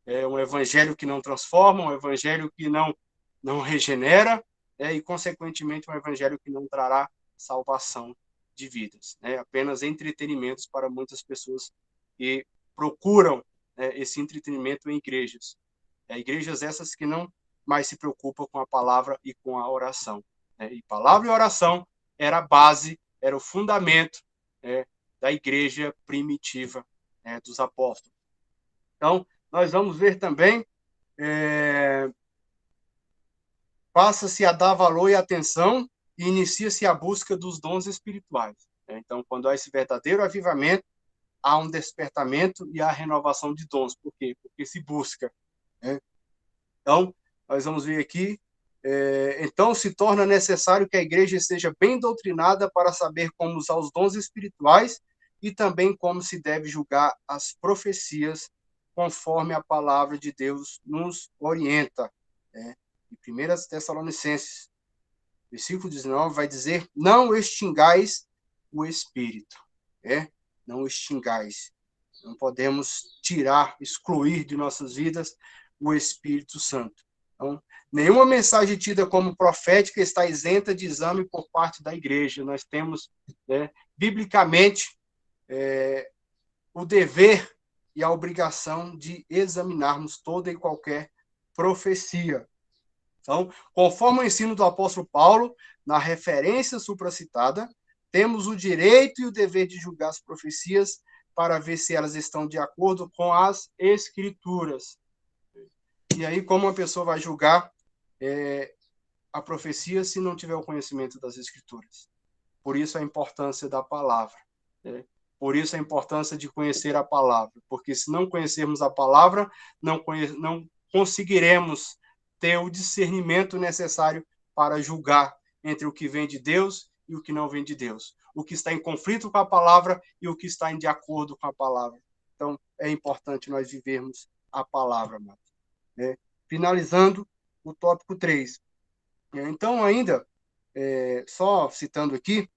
é um evangelho que não transforma, um evangelho que não regenera, e, consequentemente, um evangelho que não trará salvação de vidas. Apenas entretenimentos para muitas pessoas que procuram esse entretenimento em igrejas. Igrejas essas que não mais se preocupam com a palavra e com a oração. E palavra e oração era a base, era o fundamento da igreja primitiva, dos apóstolos. Então, nós vamos ver também, passa-se a dar valor e atenção e inicia-se a busca dos dons espirituais. Então, quando há esse verdadeiro avivamento, há um despertamento e a renovação de dons. Por quê? Porque se busca. Então, nós vamos ver aqui, então se torna necessário que a igreja seja bem doutrinada para saber como usar os dons espirituais e também como se deve julgar as profecias conforme a palavra de Deus nos orienta. Em 1 Tessalonicenses, versículo 19, vai dizer: não extingais o Espírito. Não extingais. Não podemos tirar, excluir de nossas vidas o Espírito Santo. Então, nenhuma mensagem tida como profética está isenta de exame por parte da igreja. Nós temos, biblicamente, o dever e a obrigação de examinarmos toda e qualquer profecia. Então, conforme o ensino do apóstolo Paulo, na referência supracitada, temos o direito e o dever de julgar as profecias para ver se elas estão de acordo com as Escrituras. E aí, como a pessoa vai julgar a profecia se não tiver o conhecimento das Escrituras? Por isso a importância da palavra. Por isso a importância de conhecer a palavra. Porque se não conhecermos a palavra, não conseguiremos ter o discernimento necessário para julgar entre o que vem de Deus e o que não vem de Deus. O que está em conflito com a palavra e o que está de acordo com a palavra. Então, é importante nós vivermos a palavra, amados. Finalizando o tópico 3. Então, ainda, só citando aqui,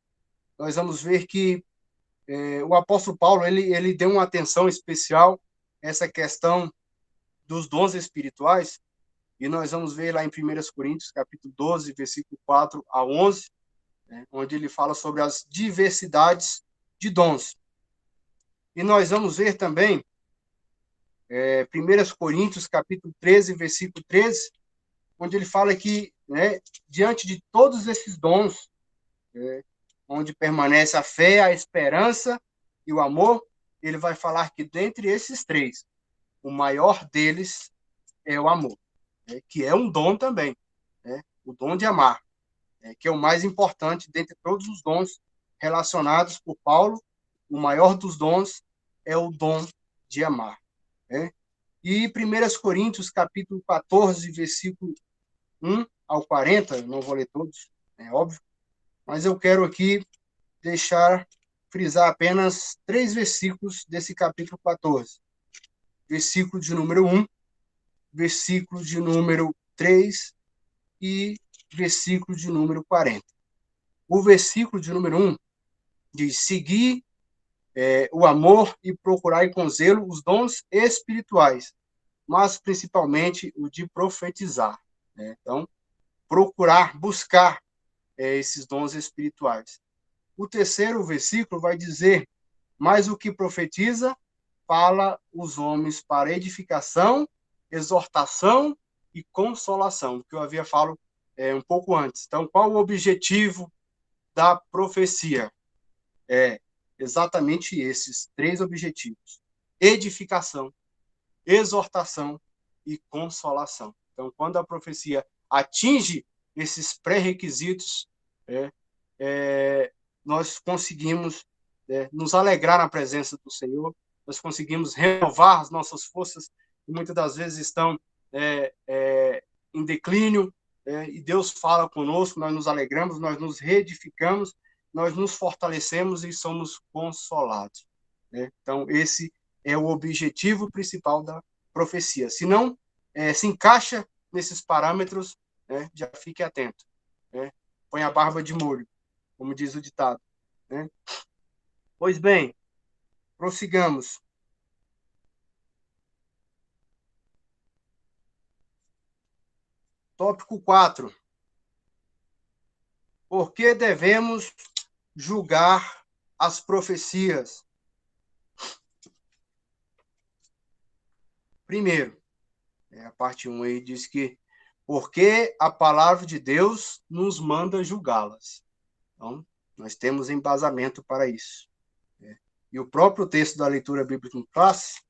nós vamos ver que o apóstolo Paulo ele deu uma atenção especial a essa questão dos dons espirituais, e nós vamos ver lá em 1 Coríntios, capítulo 12, versículo 4 a 11, onde ele fala sobre as diversidades de dons. E nós vamos ver também 1 Coríntios, capítulo 13, versículo 13, onde ele fala que, diante de todos esses dons, onde permanece a fé, a esperança e o amor, ele vai falar que dentre esses três, o maior deles é o amor, que é um dom também, o dom de amar, que é o mais importante dentre todos os dons relacionados por Paulo. O maior dos dons é o dom de amar. E 1 Coríntios, capítulo 14, versículo 1 ao 40, não vou ler todos, é óbvio, mas eu quero aqui frisar apenas 3 versículos desse capítulo 14. Versículo de número 1, versículo de número 3 e versículo de número 40. O versículo de número 1 diz: seguir o amor e procurai com zelo os dons espirituais, mas principalmente o de profetizar. Então, procurar, buscar esses dons espirituais. O terceiro versículo vai dizer: mas o que profetiza, fala os homens para edificação, exortação e consolação, que eu havia falado um pouco antes. Então, qual o objetivo da profecia? Exatamente esses 3 objetivos: edificação, exortação e consolação. Então, quando a profecia atinge esses pré-requisitos, nós conseguimos nos alegrar na presença do Senhor, nós conseguimos renovar as nossas forças, que muitas das vezes estão em declínio, e Deus fala conosco, nós nos alegramos, nós nos reedificamos, nós nos fortalecemos e somos consolados. Então, esse é o objetivo principal da profecia. Se não se encaixa nesses parâmetros, já fique atento. Põe a barba de molho, como diz o ditado. Pois bem, prossigamos. Tópico 4. Por que devemos julgar as profecias? Primeiro, a parte 1 aí diz que porque a palavra de Deus nos manda julgá-las. Então, nós temos embasamento para isso. E o próprio texto da leitura bíblica em classe,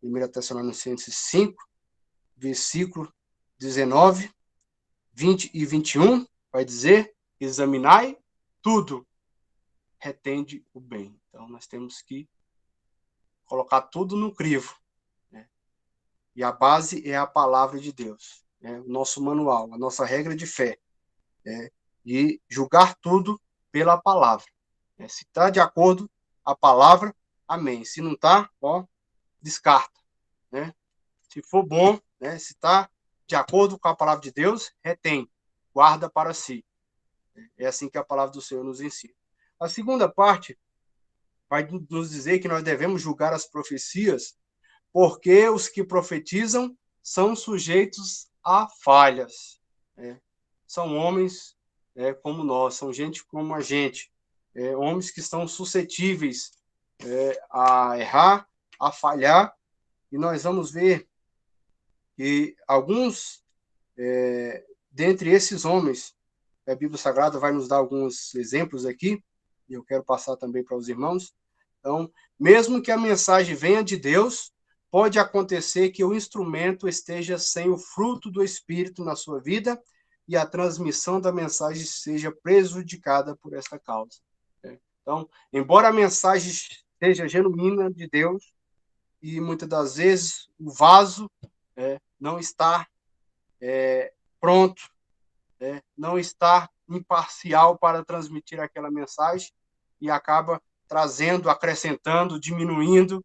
1 Tessalonicenses 5, versículo 19, 20 e 21, vai dizer: examinai tudo, retende o bem. Então, nós temos que colocar tudo no crivo. E a base é a palavra de Deus, o nosso manual, a nossa regra de fé. E julgar tudo pela palavra. Se está de acordo a palavra, amém. Se não está, descarta. Se for bom, se está de acordo com a palavra de Deus, retém, guarda para si. É assim que a palavra do Senhor nos ensina. A segunda parte vai nos dizer que nós devemos julgar as profecias porque os que profetizam são sujeitos há falhas. São homens como nós, são gente como a gente, homens que estão suscetíveis a errar, a falhar, e nós vamos ver que alguns dentre esses homens, a Bíblia Sagrada vai nos dar alguns exemplos aqui, e eu quero passar também para os irmãos. Então, mesmo que a mensagem venha de Deus, pode acontecer que o instrumento esteja sem o fruto do Espírito na sua vida e a transmissão da mensagem seja prejudicada por esta causa. Então, embora a mensagem seja genuína de Deus, e muitas das vezes o vaso não está pronto, não está imparcial para transmitir aquela mensagem e acaba trazendo, acrescentando, diminuindo,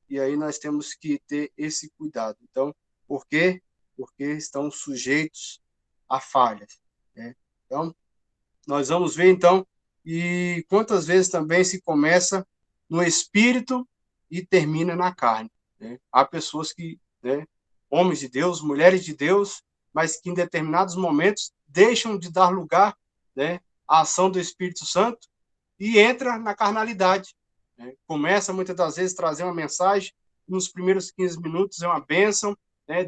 e aí nós temos que ter esse cuidado. Então, por quê? Porque estão sujeitos a falhas. Então, nós vamos ver, então, e quantas vezes também se começa no espírito e termina na carne. Há pessoas que, homens de Deus, mulheres de Deus, mas que em determinados momentos deixam de dar lugar à ação do Espírito Santo e entra na carnalidade. Começa, muitas das vezes, a trazer uma mensagem, nos primeiros 15 minutos é uma bênção,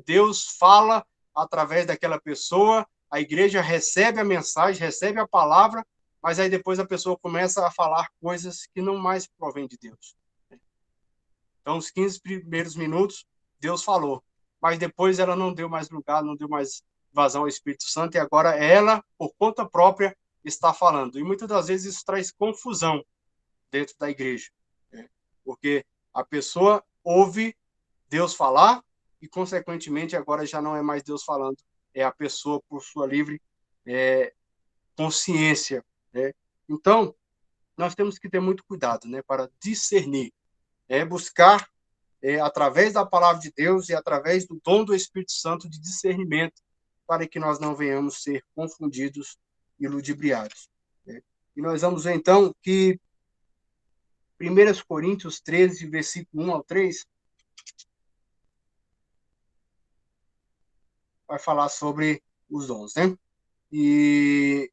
Deus fala através daquela pessoa, a igreja recebe a mensagem, recebe a palavra, mas aí depois a pessoa começa a falar coisas que não mais provêm de Deus. Então, os 15 primeiros minutos, Deus falou, mas depois ela não deu mais lugar, não deu mais vazão ao Espírito Santo, e agora ela, por conta própria, está falando. E muitas das vezes isso traz confusão dentro da igreja, porque a pessoa ouve Deus falar e, consequentemente, agora já não é mais Deus falando, é a pessoa por sua livre consciência. Então, nós temos que ter muito cuidado para discernir, buscar, através da palavra de Deus e através do dom do Espírito Santo de discernimento, para que nós não venhamos ser confundidos e ludibriados. E nós vamos ver, então, que 1 Coríntios 13, versículo 1 ao 3, vai falar sobre os dons, E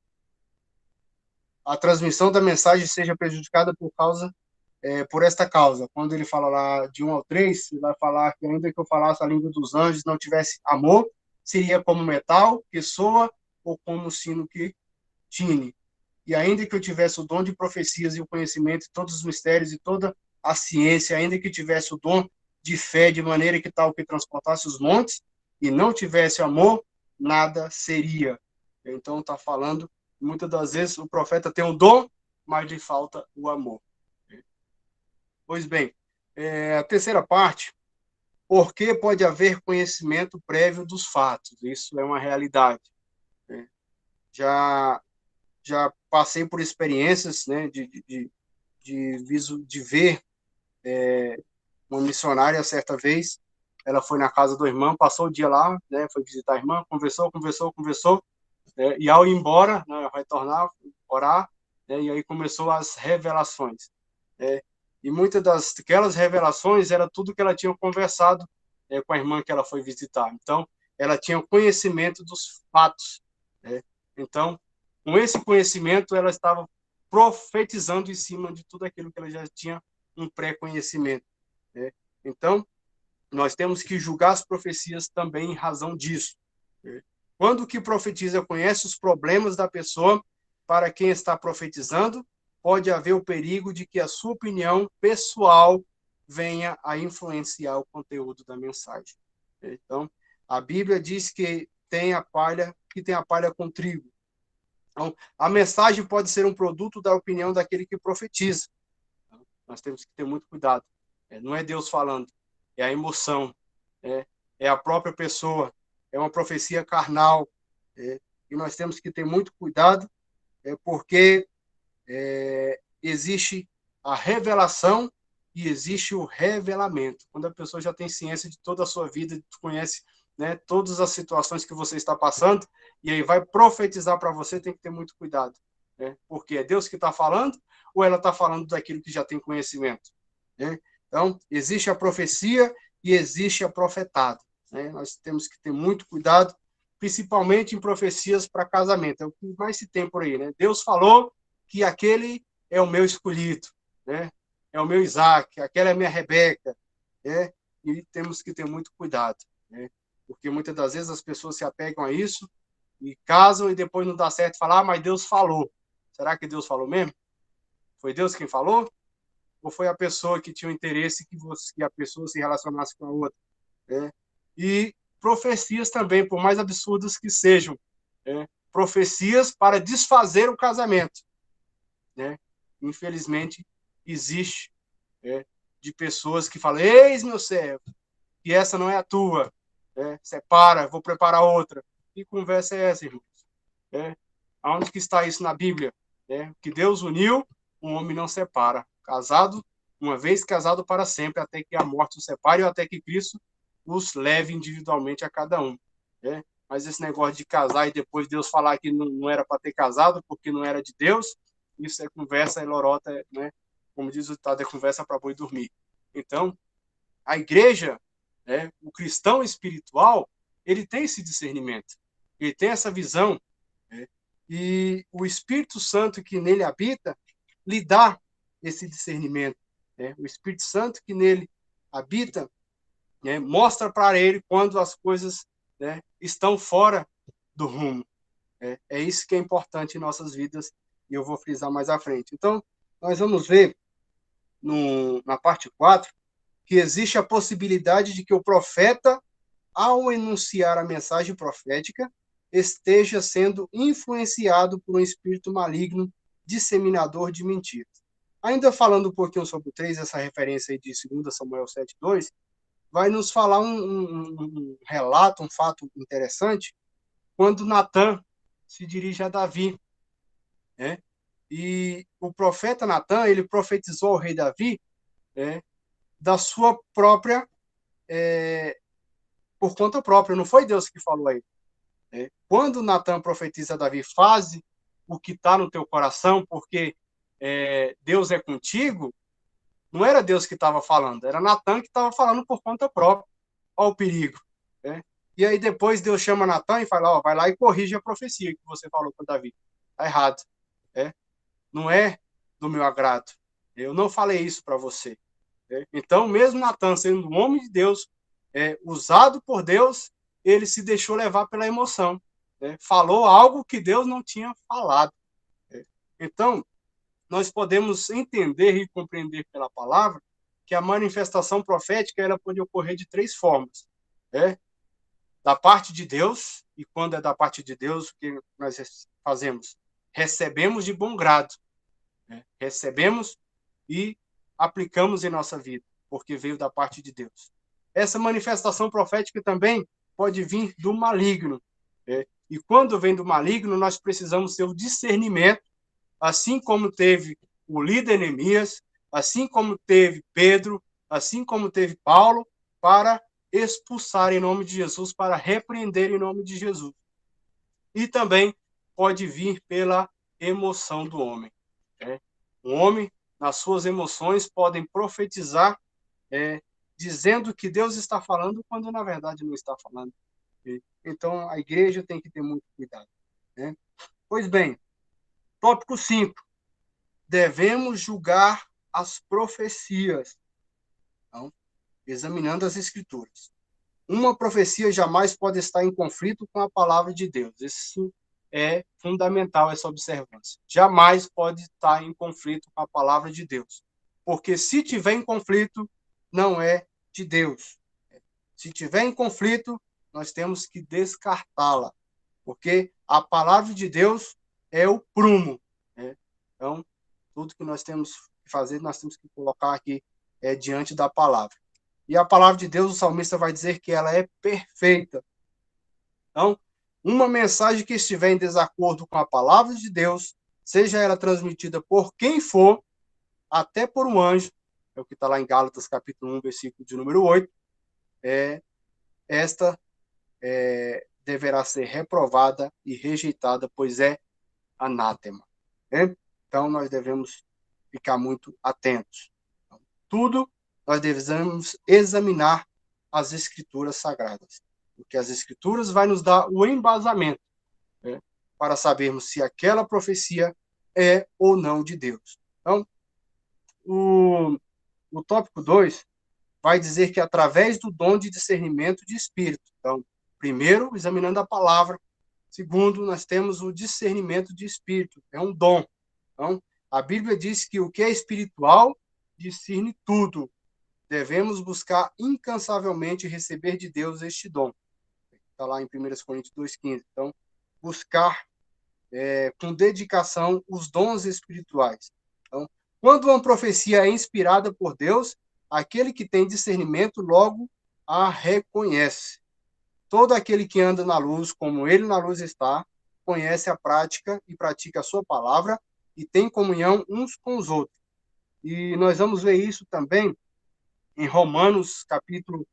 a transmissão da mensagem seja prejudicada por esta causa. Quando ele fala lá de 1 ao 3, ele vai falar que ainda que eu falasse a língua dos anjos não tivesse amor, seria como metal que soa ou como sino que tine. E ainda que eu tivesse o dom de profecias e o conhecimento de todos os mistérios e toda a ciência, ainda que tivesse o dom de fé de maneira que tal que transportasse os montes e não tivesse amor, nada seria. Então está falando, muitas das vezes o profeta tem o dom, mas lhe falta o amor. Pois bem, a terceira parte, por que pode haver conhecimento prévio dos fatos? Isso é uma realidade. Já passei por experiências de ver uma missionária certa vez. Ela foi na casa do irmão, passou o dia lá, foi visitar a irmã, conversou, e ao ir embora, retornar, orar, e aí começou as revelações. E muitas daquelas revelações era tudo que ela tinha conversado com a irmã que ela foi visitar. Então, ela tinha conhecimento dos fatos. Então, com esse conhecimento, ela estava profetizando em cima de tudo aquilo que ela já tinha um pré-conhecimento. Então, nós temos que julgar as profecias também em razão disso. Quando o que profetiza conhece os problemas da pessoa, para quem está profetizando, pode haver o perigo de que a sua opinião pessoal venha a influenciar o conteúdo da mensagem. Então, a Bíblia diz que tem a palha com trigo. Então, a mensagem pode ser um produto da opinião daquele que profetiza. Então, nós temos que ter muito cuidado. Não é Deus falando, é a emoção, é a própria pessoa, é uma profecia carnal. E nós temos que ter muito cuidado, porque existe a revelação e existe o revelamento. Quando a pessoa já tem ciência de toda a sua vida, conhece todas as situações que você está passando, e aí vai profetizar para você, tem que ter muito cuidado. Porque é Deus que está falando, ou ela está falando daquilo que já tem conhecimento? Então, existe a profecia e existe a profetada. né? Nós temos que ter muito cuidado, principalmente em profecias para casamento. É o que mais se tem por aí, né? Deus falou que aquele é o meu escolhido, né? É o meu Isaac, aquela é a minha Rebeca, né? E temos que ter muito cuidado, né? Porque muitas das vezes as pessoas se apegam a isso e casam e depois não dá certo e falam, mas Deus falou. Será que Deus falou mesmo? Foi Deus quem falou? Ou foi a pessoa que tinha o interesse que a pessoa se relacionasse com a outra, né? E profecias também, por mais absurdas que sejam, né? Profecias para desfazer o casamento, né? Infelizmente, existe, né, de pessoas que falam, eis meu servo, que essa não é a tua, né? Separa, vou preparar outra. Que conversa é essa, irmãos? Né? Aonde que está isso na Bíblia? Né? Que Deus uniu, um homem não separa. Casado, uma vez casado para sempre, até que a morte os separe ou até que Cristo os leve individualmente a cada um. Né? Mas esse negócio de casar e depois Deus falar que não era para ter casado porque não era de Deus, isso é conversa, é lorota, né? Como diz o ditado, é conversa para boi dormir. Então, a igreja, né, o cristão espiritual, ele tem esse discernimento, ele tem essa visão, né? E o Espírito Santo que nele habita lhe dá esse discernimento, né? O Espírito Santo que nele habita, né, mostra para ele quando as coisas, né, estão fora do rumo. É isso que é importante em nossas vidas e eu vou frisar mais à frente. Então, nós vamos ver na parte 4 que existe a possibilidade de que o profeta, ao enunciar a mensagem profética, esteja sendo influenciado por um espírito maligno, disseminador de mentiras. Ainda falando um pouquinho sobre o 3, essa referência aí de 2 Samuel 7:2, vai nos falar um relato, um fato interessante, quando Natã se dirige a Davi, né? E o profeta Natã, ele profetizou ao rei Davi, né, da sua própria, por conta própria, não foi Deus que falou aí. Quando Natã profetiza a Davi, faze o que está no teu coração, porque Deus é contigo, não era Deus que estava falando, era Natã que estava falando por conta própria. Olha o perigo. Né? E aí depois Deus chama Natã e fala, vai lá e corrige a profecia que você falou com Davi. Está errado. Não é do meu agrado. Eu não falei isso para você. Então, mesmo Natã sendo um homem de Deus, usado por Deus, ele se deixou levar pela emoção. Falou algo que Deus não tinha falado. Então, nós podemos entender e compreender pela palavra que a manifestação profética ela pode ocorrer de 3 formas. Da parte de Deus, e quando é da parte de Deus, o que nós fazemos? Recebemos de bom grado. Recebemos e aplicamos em nossa vida, porque veio da parte de Deus. Essa manifestação profética também pode vir do maligno. E quando vem do maligno, nós precisamos ter o discernimento, assim como teve o líder Neemias, assim como teve Pedro, assim como teve Paulo, para expulsar em nome de Jesus, para repreender em nome de Jesus. E também pode vir pela emoção do homem. O homem, nas suas emoções, podem profetizar, dizendo que Deus está falando, quando na verdade não está falando. Então, a igreja tem que ter muito cuidado. Pois bem, tópico 5. Devemos julgar as profecias. Então, examinando as escrituras. Uma profecia jamais pode estar em conflito com a palavra de Deus. Isso é fundamental, essa observância. Jamais pode estar em conflito com a palavra de Deus. Porque se tiver em conflito, não é de Deus. Se tiver em conflito, nós temos que descartá-la. Porque a palavra de Deus é o prumo. Então, tudo que nós temos que fazer, nós temos que colocar aqui diante da palavra. E a palavra de Deus, o salmista vai dizer que ela é perfeita. Então, uma mensagem que estiver em desacordo com a palavra de Deus, seja ela transmitida por quem for, até por um anjo, é o que está lá em Gálatas, capítulo 1, versículo de número 8, esta deverá ser reprovada e rejeitada, pois é anátema. Então, nós devemos ficar muito atentos. Tudo nós devemos examinar as Escrituras Sagradas. Porque as Escrituras vai nos dar o embasamento, né, para sabermos se aquela profecia é ou não de Deus. Então, o tópico 2 vai dizer que através do dom de discernimento de espírito. Então, primeiro, examinando a palavra. Segundo, nós temos o discernimento de espírito. É um dom. Então, a Bíblia diz que o que é espiritual discerne tudo. Devemos buscar incansavelmente receber de Deus este dom. Está lá em 1 Coríntios 2,15. Então, buscar com dedicação os dons espirituais. Então, quando uma profecia é inspirada por Deus, aquele que tem discernimento logo a reconhece. Todo aquele que anda na luz, como ele na luz está, conhece a prática e pratica a sua palavra e tem comunhão uns com os outros. E nós vamos ver isso também em Romanos, capítulo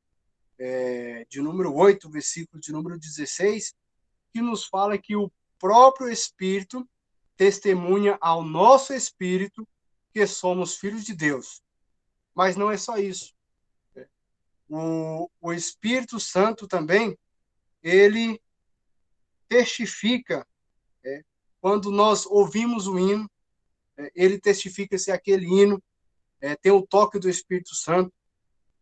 de número 8, versículo de número 16, que nos fala que o próprio Espírito testemunha ao nosso espírito que somos filhos de Deus. Mas não é só isso. O Espírito Santo também, ele testifica, quando nós ouvimos o hino, ele testifica se aquele hino tem o toque do Espírito Santo.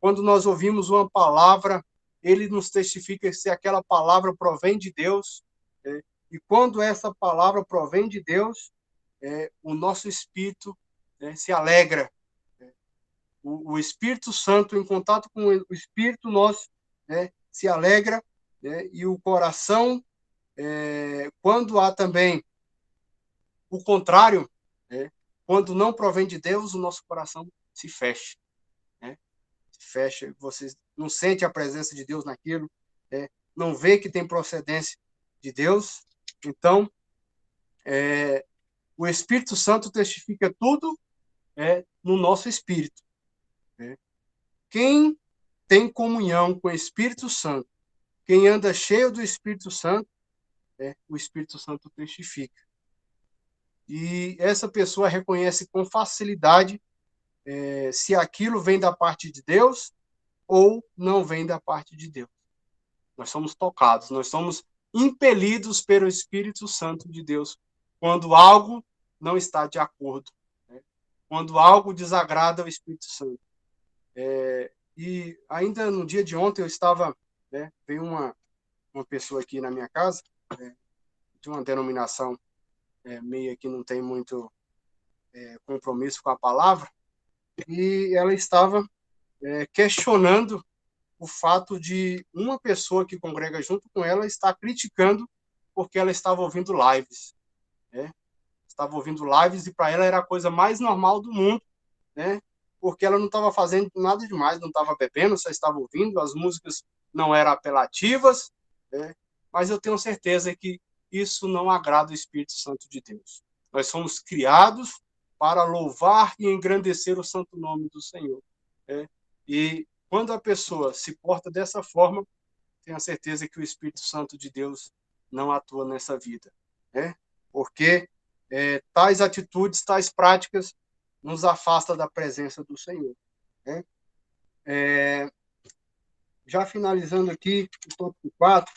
Quando nós ouvimos uma palavra, ele nos testifica se aquela palavra provém de Deus. E quando essa palavra provém de Deus, o nosso espírito se alegra. O Espírito Santo, em contato com o Espírito, nós se alegra, e o coração, quando há também o contrário, quando não provém de Deus, o nosso coração se fecha. Se fecha, você não sente a presença de Deus naquilo, não vê que tem procedência de Deus. Então, o Espírito Santo testifica tudo no nosso espírito. Quem tem comunhão com o Espírito Santo, quem anda cheio do Espírito Santo, o Espírito Santo testifica. E essa pessoa reconhece com facilidade se aquilo vem da parte de Deus ou não vem da parte de Deus. Nós somos tocados, nós somos impelidos pelo Espírito Santo de Deus quando algo não está de acordo, quando algo desagrada ao Espírito Santo. E ainda no dia de ontem eu estava, veio uma pessoa aqui na minha casa, de uma denominação meio que não tem muito compromisso com a palavra, e ela estava questionando o fato de uma pessoa que congrega junto com ela estar criticando porque ela estava ouvindo lives. Estava ouvindo lives e para ela era a coisa mais normal do mundo, porque ela não estava fazendo nada demais, não estava bebendo, só estava ouvindo, as músicas não eram apelativas, mas eu tenho certeza que isso não agrada o Espírito Santo de Deus. Nós somos criados para louvar e engrandecer o santo nome do Senhor. E quando a pessoa se porta dessa forma, tenho certeza que o Espírito Santo de Deus não atua nessa vida. Porque tais atitudes, tais práticas, nos afasta da presença do Senhor. Já finalizando aqui o tópico 4,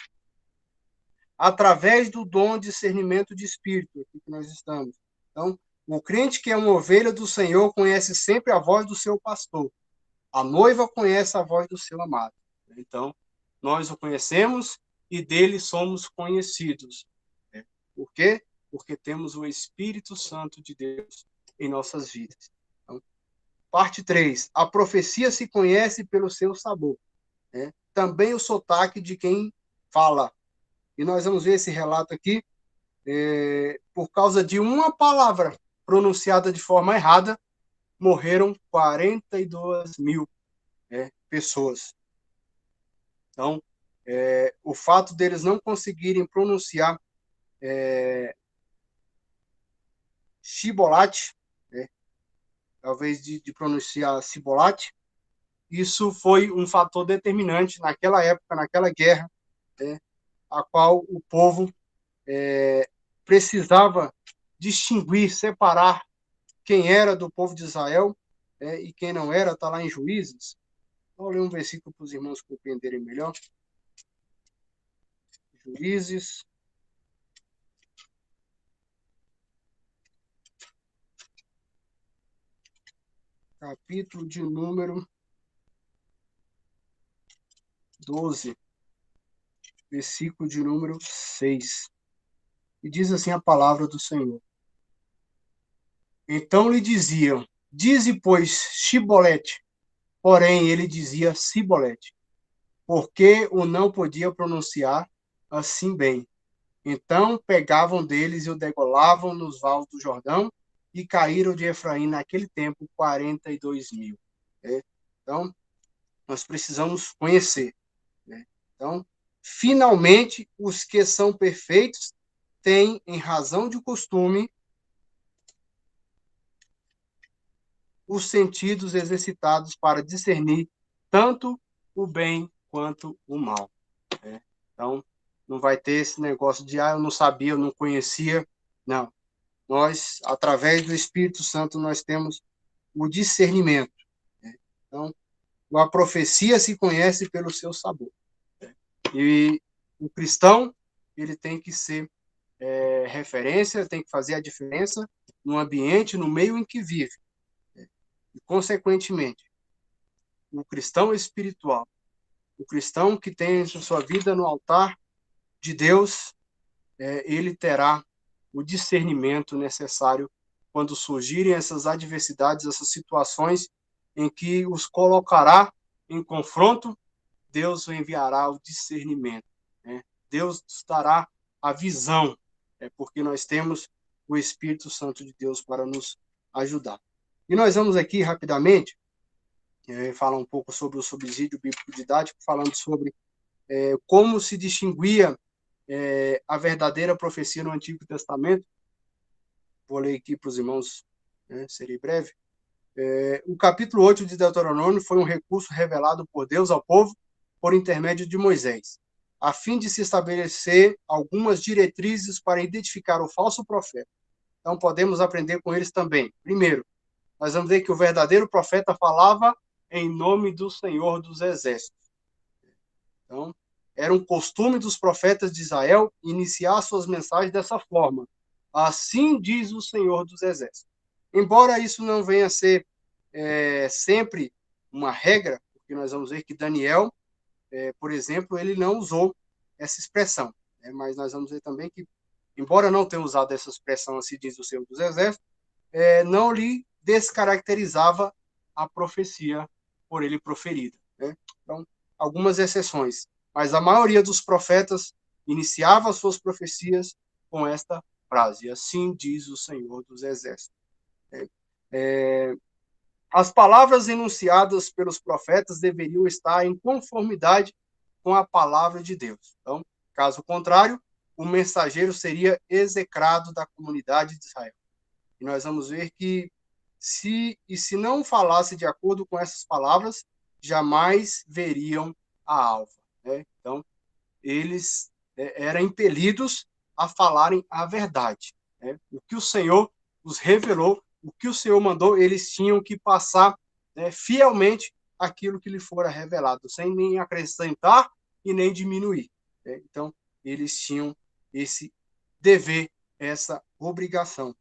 através do dom de discernimento de espírito, aqui que nós estamos. Então, o crente que é uma ovelha do Senhor conhece sempre a voz do seu pastor. A noiva conhece a voz do seu amado. Então, nós o conhecemos e dele somos conhecidos. Por quê? Porque temos o Espírito Santo de Deus em nossas vidas. Então, parte 3. A profecia se conhece pelo seu sabor. Também o sotaque de quem fala. E nós vamos ver esse relato aqui. Por causa de uma palavra pronunciada de forma errada, morreram 42 mil pessoas. Então, o fato deles não conseguirem pronunciar Shibolate, talvez de pronunciar Cibolate, isso foi um fator determinante naquela época, naquela guerra, a qual o povo precisava distinguir, separar quem era do povo de Israel e quem não era. Está lá em Juízes, Vou ler um versículo para os irmãos compreenderem melhor. Juízes. Capítulo de número 12, versículo de número 6. E diz assim a palavra do Senhor. Então lhe diziam, dize, pois, Shibolete. Porém, ele dizia Sibolete, porque o não podia pronunciar assim bem. Então pegavam deles e o degolavam nos vales do Jordão, e caíram de Efraim naquele tempo 42.000. Então, nós precisamos conhecer. Então, finalmente, os que são perfeitos têm, em razão de costume, os sentidos exercitados para discernir tanto o bem quanto o mal. Então, não vai ter esse negócio de, eu não sabia, eu não conhecia. Não. Nós, através do Espírito Santo, nós temos o discernimento. Então, a profecia se conhece pelo seu sabor. E o cristão, ele tem que ser referência, tem que fazer a diferença no ambiente, no meio em que vive. E, consequentemente, o cristão espiritual, o cristão que tem sua vida no altar de Deus, ele terá o discernimento necessário quando surgirem essas adversidades, essas situações em que os colocará em confronto. Deus enviará o discernimento. Deus dará a visão, porque nós temos o Espírito Santo de Deus para nos ajudar. E nós vamos aqui rapidamente falar um pouco sobre o subsídio bíblico didático, falando sobre como se distinguia a verdadeira profecia no Antigo Testamento. Vou ler aqui para os irmãos, serei breve. O capítulo 8 de Deuteronômio foi um recurso revelado por Deus ao povo por intermédio de Moisés, a fim de se estabelecer algumas diretrizes para identificar o falso profeta. Então, podemos aprender com eles também. Primeiro, nós vamos ver que o verdadeiro profeta falava em nome do Senhor dos Exércitos. Então, era um costume dos profetas de Israel iniciar suas mensagens dessa forma. Assim diz o Senhor dos Exércitos. Embora isso não venha a ser sempre uma regra, porque nós vamos ver que Daniel, por exemplo, ele não usou essa expressão. Mas nós vamos ver também que, embora não tenha usado essa expressão, assim diz o Senhor dos Exércitos, não lhe descaracterizava a profecia por ele proferida. Então, algumas exceções. Mas a maioria dos profetas iniciava suas profecias com esta frase: assim diz o Senhor dos Exércitos. As palavras enunciadas pelos profetas deveriam estar em conformidade com a palavra de Deus. Então, caso contrário, o mensageiro seria execrado da comunidade de Israel. E nós vamos ver que, se não falasse de acordo com essas palavras, jamais veriam a alva. Então, eles eram impelidos a falarem a verdade. O que o Senhor os revelou, o que o Senhor mandou, eles tinham que passar fielmente aquilo que lhe fora revelado, sem nem acrescentar e nem diminuir. Então, eles tinham esse dever, essa obrigação.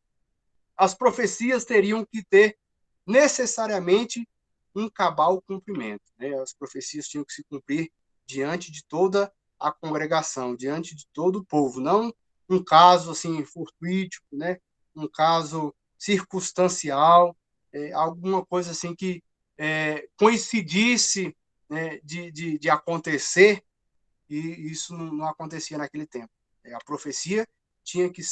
As profecias teriam que ter necessariamente um cabal cumprimento. As profecias tinham que se cumprir diante de toda a congregação, diante de todo o povo, não um caso assim fortuito, um caso circunstancial, alguma coisa assim que coincidisse de acontecer, e isso não acontecia naquele tempo. A profecia tinha que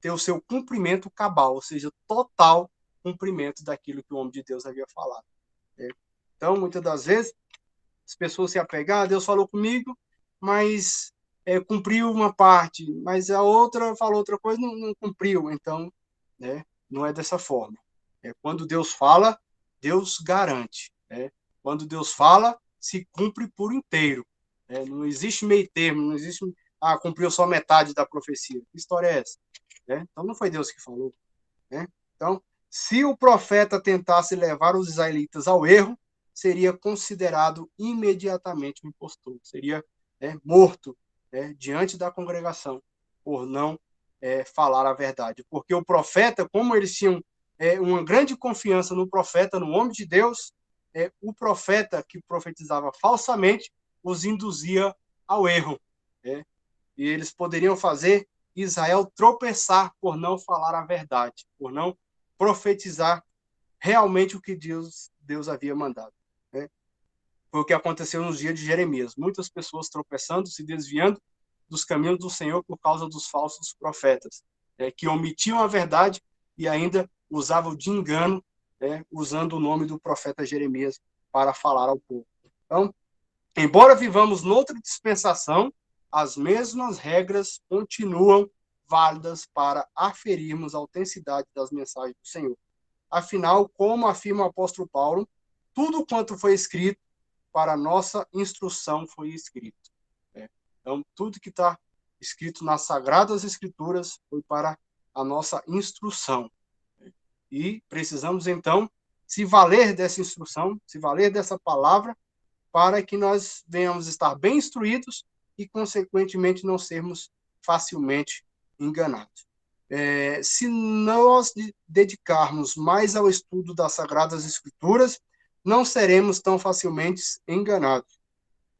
ter o seu cumprimento cabal, ou seja, total cumprimento daquilo que o homem de Deus havia falado. Então, muitas das vezes, as pessoas se apegam, Deus falou comigo, mas cumpriu uma parte, mas a outra falou outra coisa, não cumpriu. Então, não é dessa forma. Quando Deus fala, Deus garante. Quando Deus fala, se cumpre por inteiro. Não existe meio termo, não existe, cumpriu só metade da profecia. Que história é essa? Então, não foi Deus que falou. Então, se o profeta tentasse levar os israelitas ao erro, seria considerado imediatamente um impostor, seria morto diante da congregação por não falar a verdade. Porque o profeta, como eles tinham uma grande confiança no profeta, no homem de Deus, o profeta que profetizava falsamente os induzia ao erro. E eles poderiam fazer Israel tropeçar por não falar a verdade, por não profetizar realmente o que Deus havia mandado. Foi o que aconteceu nos dias de Jeremias. Muitas pessoas tropeçando, se desviando dos caminhos do Senhor por causa dos falsos profetas, que omitiam a verdade e ainda usavam de engano, usando o nome do profeta Jeremias para falar ao povo. Então, embora vivamos noutra dispensação, as mesmas regras continuam válidas para aferirmos a autenticidade das mensagens do Senhor. Afinal, como afirma o apóstolo Paulo, tudo quanto foi escrito para a nossa instrução foi escrito. Então, tudo que está escrito nas Sagradas Escrituras foi para a nossa instrução. E precisamos, então, se valer dessa instrução, se valer dessa palavra, para que nós venhamos estar bem instruídos e, consequentemente, não sermos facilmente enganados. Se nós dedicarmos mais ao estudo das Sagradas Escrituras, não seremos tão facilmente enganados.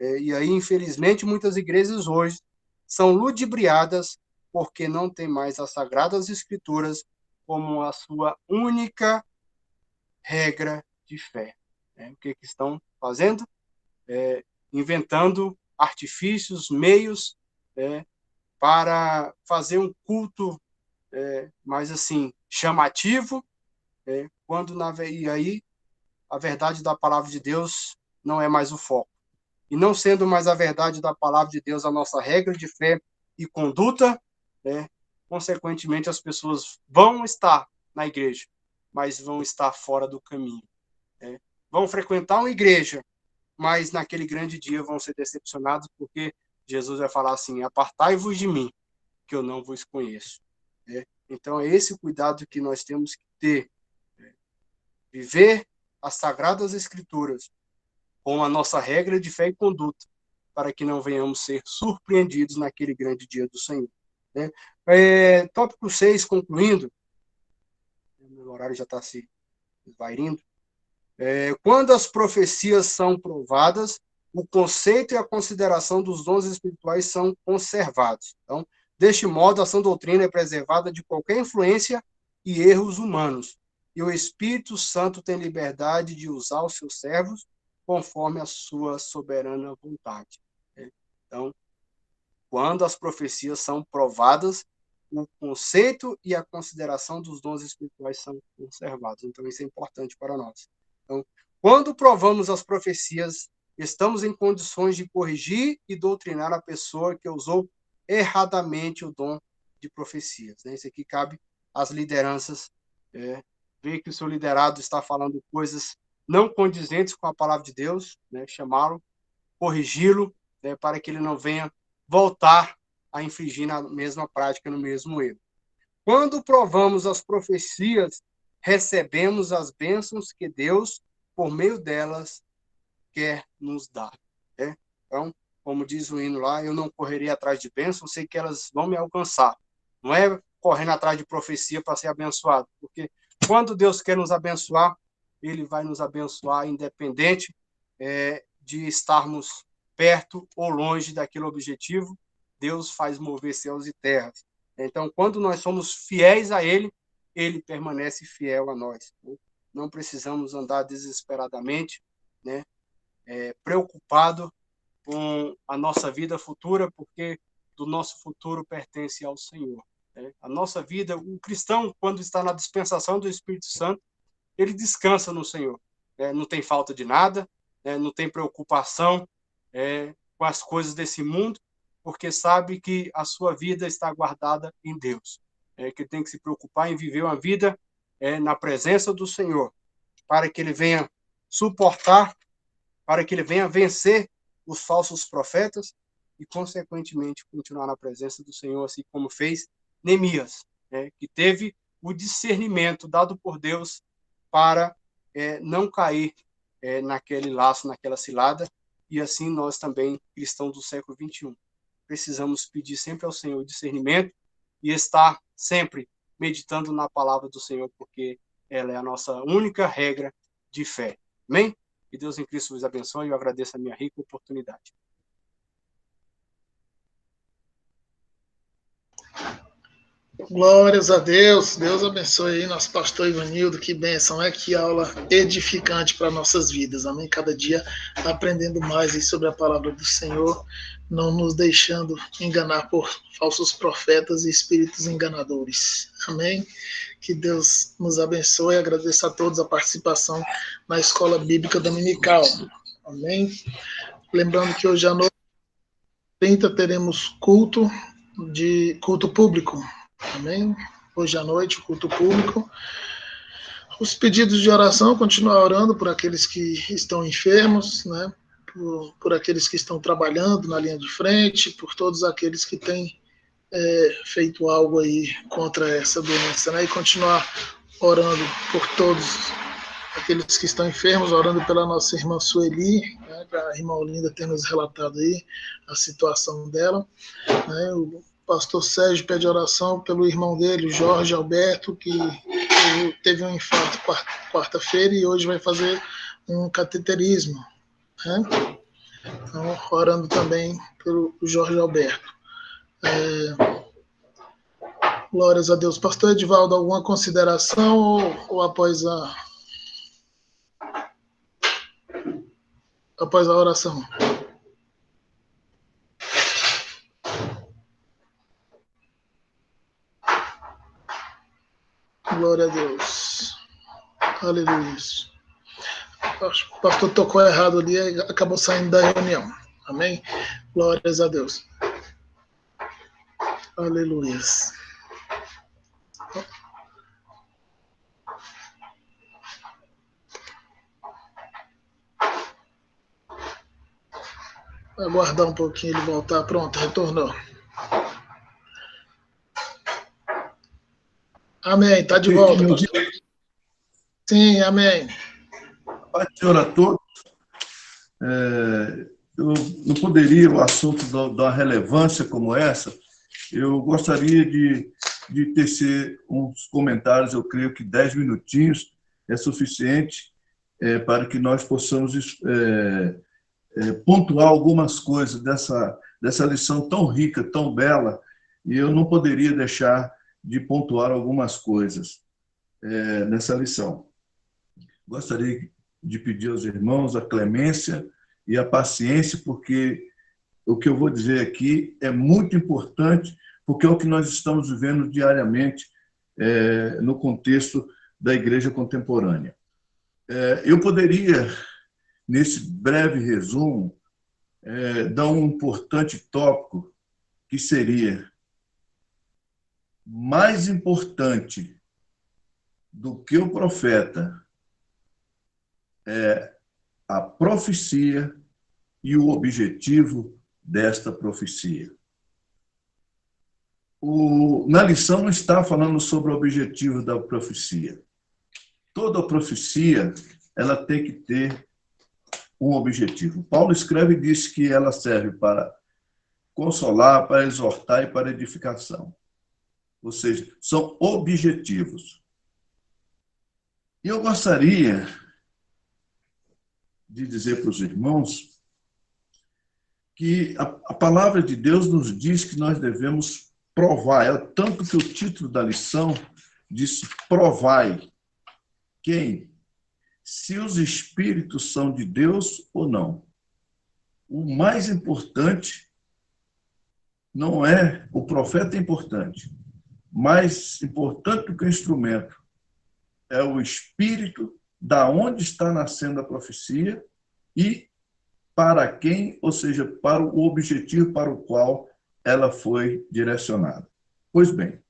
E aí, infelizmente, muitas igrejas hoje são ludibriadas porque não tem mais as Sagradas Escrituras como a sua única regra de fé. O que estão fazendo? Inventando artifícios, meios para fazer um culto mais assim chamativo, e aí a verdade da palavra de Deus não é mais o foco. E não sendo mais a verdade da palavra de Deus a nossa regra de fé e conduta, consequentemente as pessoas vão estar na igreja, mas vão estar fora do caminho. Vão frequentar uma igreja, mas naquele grande dia vão ser decepcionados, porque Jesus vai falar assim: apartai-vos de mim, que eu não vos conheço. Então é esse o cuidado que nós temos que ter. Viver as Sagradas Escrituras com a nossa regra de fé e conduta, para que não venhamos ser surpreendidos naquele grande dia do Senhor. Tópico 6, concluindo, o horário já está se esvairindo. Quando as profecias são provadas, o conceito e a consideração dos dons espirituais são conservados. Então, deste modo, a sã doutrina é preservada de qualquer influência e erros humanos, e o Espírito Santo tem liberdade de usar os seus servos conforme a sua soberana vontade. Então, quando as profecias são provadas, o conceito e a consideração dos dons espirituais são conservados. Então, isso é importante para nós. Então, quando provamos as profecias, estamos em condições de corrigir e doutrinar a pessoa que usou erradamente o dom de profecias. Isso aqui cabe às lideranças, ver que o seu liderado está falando coisas não condizentes com a palavra de Deus, chamá-lo, corrigi-lo, para que ele não venha voltar a infringir na mesma prática, no mesmo erro. Quando provamos as profecias, recebemos as bênçãos que Deus, por meio delas, quer nos dar. Então, como diz o hino lá, eu não correrei atrás de bênçãos, sei que elas vão me alcançar. Não é correndo atrás de profecia para ser abençoado, porque quando Deus quer nos abençoar, ele vai nos abençoar independente de estarmos perto ou longe daquele objetivo. Deus faz mover céus e terras. Então, quando nós somos fiéis a ele, ele permanece fiel a nós. Não precisamos andar desesperadamente, preocupado com a nossa vida futura, porque do nosso futuro pertence ao Senhor. A nossa vida, o cristão, quando está na dispensação do Espírito Santo, ele descansa no Senhor. Não tem falta de nada, não tem preocupação com as coisas desse mundo, porque sabe que a sua vida está guardada em Deus. Que tem que se preocupar em viver uma vida na presença do Senhor, para que ele venha suportar, para que ele venha vencer os falsos profetas e, consequentemente, continuar na presença do Senhor, assim como fez Neemias, que teve o discernimento dado por Deus para não cair naquele laço, naquela cilada, e assim nós também, cristãos do século XXI, precisamos pedir sempre ao Senhor discernimento e estar sempre meditando na palavra do Senhor, porque ela é a nossa única regra de fé. Amém? Que Deus em Cristo vos abençoe e eu agradeço a minha rica oportunidade. Glórias a Deus, Deus abençoe aí nosso pastor Ivanildo, que bênção, que aula edificante para nossas vidas, amém? Cada dia aprendendo mais aí sobre a palavra do Senhor, não nos deixando enganar por falsos profetas e espíritos enganadores, amém? Que Deus nos abençoe, agradeço a todos a participação na Escola Bíblica Dominical, amém? Lembrando que hoje à noite 30 teremos culto público, amém? Hoje à noite, culto público. Os pedidos de oração, continuar orando por aqueles que estão enfermos, né? Por aqueles que estão trabalhando na linha de frente, por todos aqueles que têm feito algo aí contra essa doença, né? E continuar orando por todos aqueles que estão enfermos, orando pela nossa irmã Sueli, né? A irmã Olinda tem nos relatado aí a situação dela, né? O pastor Sérgio pede oração pelo irmão dele, Jorge Alberto, que teve um infarto quarta-feira e hoje vai fazer um cateterismo, né? Então, orando também pelo Jorge Alberto. Glórias a Deus. Pastor Edivaldo, alguma consideração ou após a oração? Glória a Deus. Aleluia. O pastor tocou errado ali e acabou saindo da reunião. Amém? Glórias a Deus. Aleluia. Aguardar um pouquinho ele voltar. Pronto, retornou. Amém. Está de volta, pastor. Sim, amém. Pai do Senhor a todos. Eu não poderia, o assunto da relevância como essa, eu gostaria de tecer uns comentários, eu creio que 10 minutinhos é suficiente para que nós possamos pontuar algumas coisas dessa lição tão rica, tão bela, e eu não poderia deixar de pontuar algumas coisas nessa lição. Gostaria de pedir aos irmãos a clemência e a paciência, porque o que eu vou dizer aqui é muito importante, porque é o que nós estamos vivendo diariamente no contexto da igreja contemporânea. Eu poderia, nesse breve resumo, dar um importante tópico, que seria: mais importante do que o profeta é a profecia e o objetivo desta profecia. Na lição não está falando sobre o objetivo da profecia. Toda profecia ela tem que ter um objetivo. Paulo escreve e diz que ela serve para consolar, para exortar e para edificação. Ou seja, são objetivos. E eu gostaria de dizer para os irmãos que a palavra de Deus nos diz que nós devemos provar. Tanto que o título da lição diz: provai. Quem? Se os espíritos são de Deus ou não. O mais importante não é o profeta, é importante. Mais importante do que o instrumento é o espírito, da onde está nascendo a profecia e para quem, ou seja, para o objetivo para o qual ela foi direcionada. Pois bem,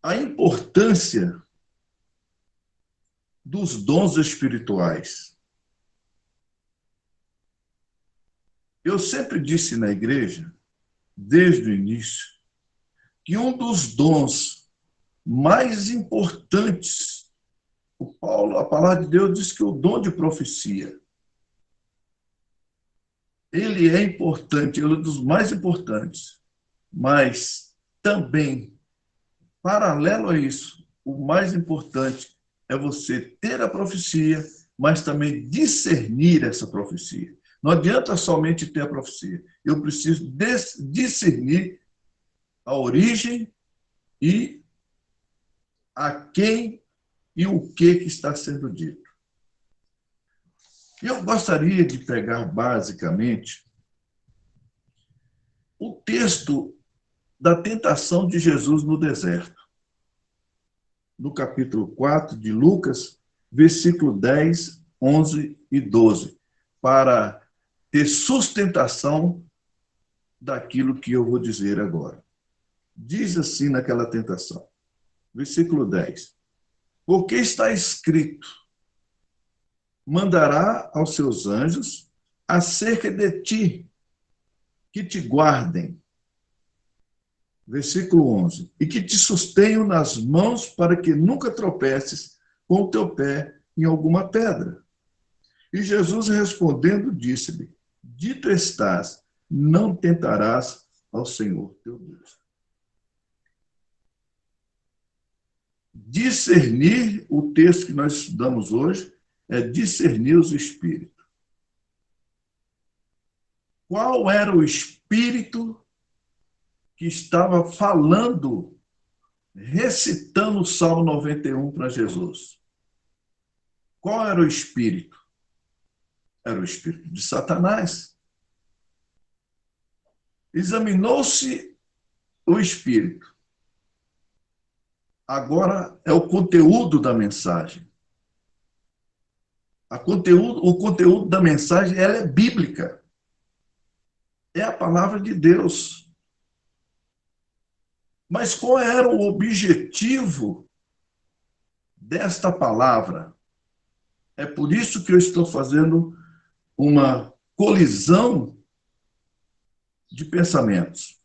a importância dos dons espirituais. Eu sempre disse na igreja desde o início, que um dos dons mais importantes, a palavra de Deus diz que o dom de profecia, ele é importante, ele é um dos mais importantes, mas também, paralelo a isso, o mais importante é você ter a profecia, mas também discernir essa profecia. Não adianta somente ter a profecia. Eu preciso discernir a origem e a quem e o que está sendo dito. Eu gostaria de pegar, basicamente, o texto da tentação de Jesus no deserto, no capítulo 4 de Lucas, versículo 10, 11 e 12, para ter sustentação daquilo que eu vou dizer agora. Diz assim naquela tentação, versículo 10, porque está escrito, mandará aos seus anjos acerca de ti, que te guardem. Versículo 11, e que te sustenham nas mãos para que nunca tropeces com o teu pé em alguma pedra. E Jesus respondendo disse-lhe, dito estás, não tentarás ao Senhor teu Deus. Discernir, o texto que nós estudamos hoje, é discernir os espíritos. Qual era o espírito que estava falando, recitando o Salmo 91 para Jesus? Qual era o espírito? Era o espírito de Satanás. Examinou-se o espírito. Agora é o conteúdo da mensagem. O conteúdo da mensagem ela é bíblica. É a palavra de Deus. Mas qual era o objetivo desta palavra? É por isso que eu estou fazendo uma colisão de pensamentos.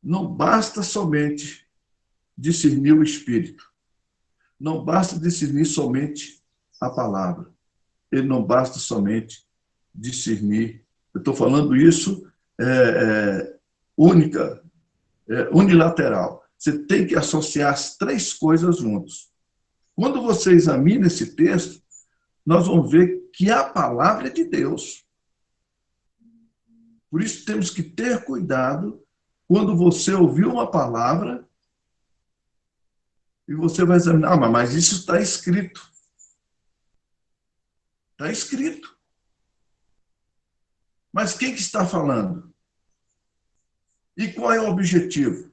Não basta somente discernir o espírito. Não basta discernir somente a palavra. Ele não basta somente discernir. Eu estou falando isso unilateral. Você tem que associar as três coisas juntos. Quando você examina esse texto, nós vamos ver que a palavra é de Deus. Por isso temos que ter cuidado quando você ouvir uma palavra e você vai examinar, mas isso está escrito. Está escrito. Mas quem que está falando? E qual é o objetivo?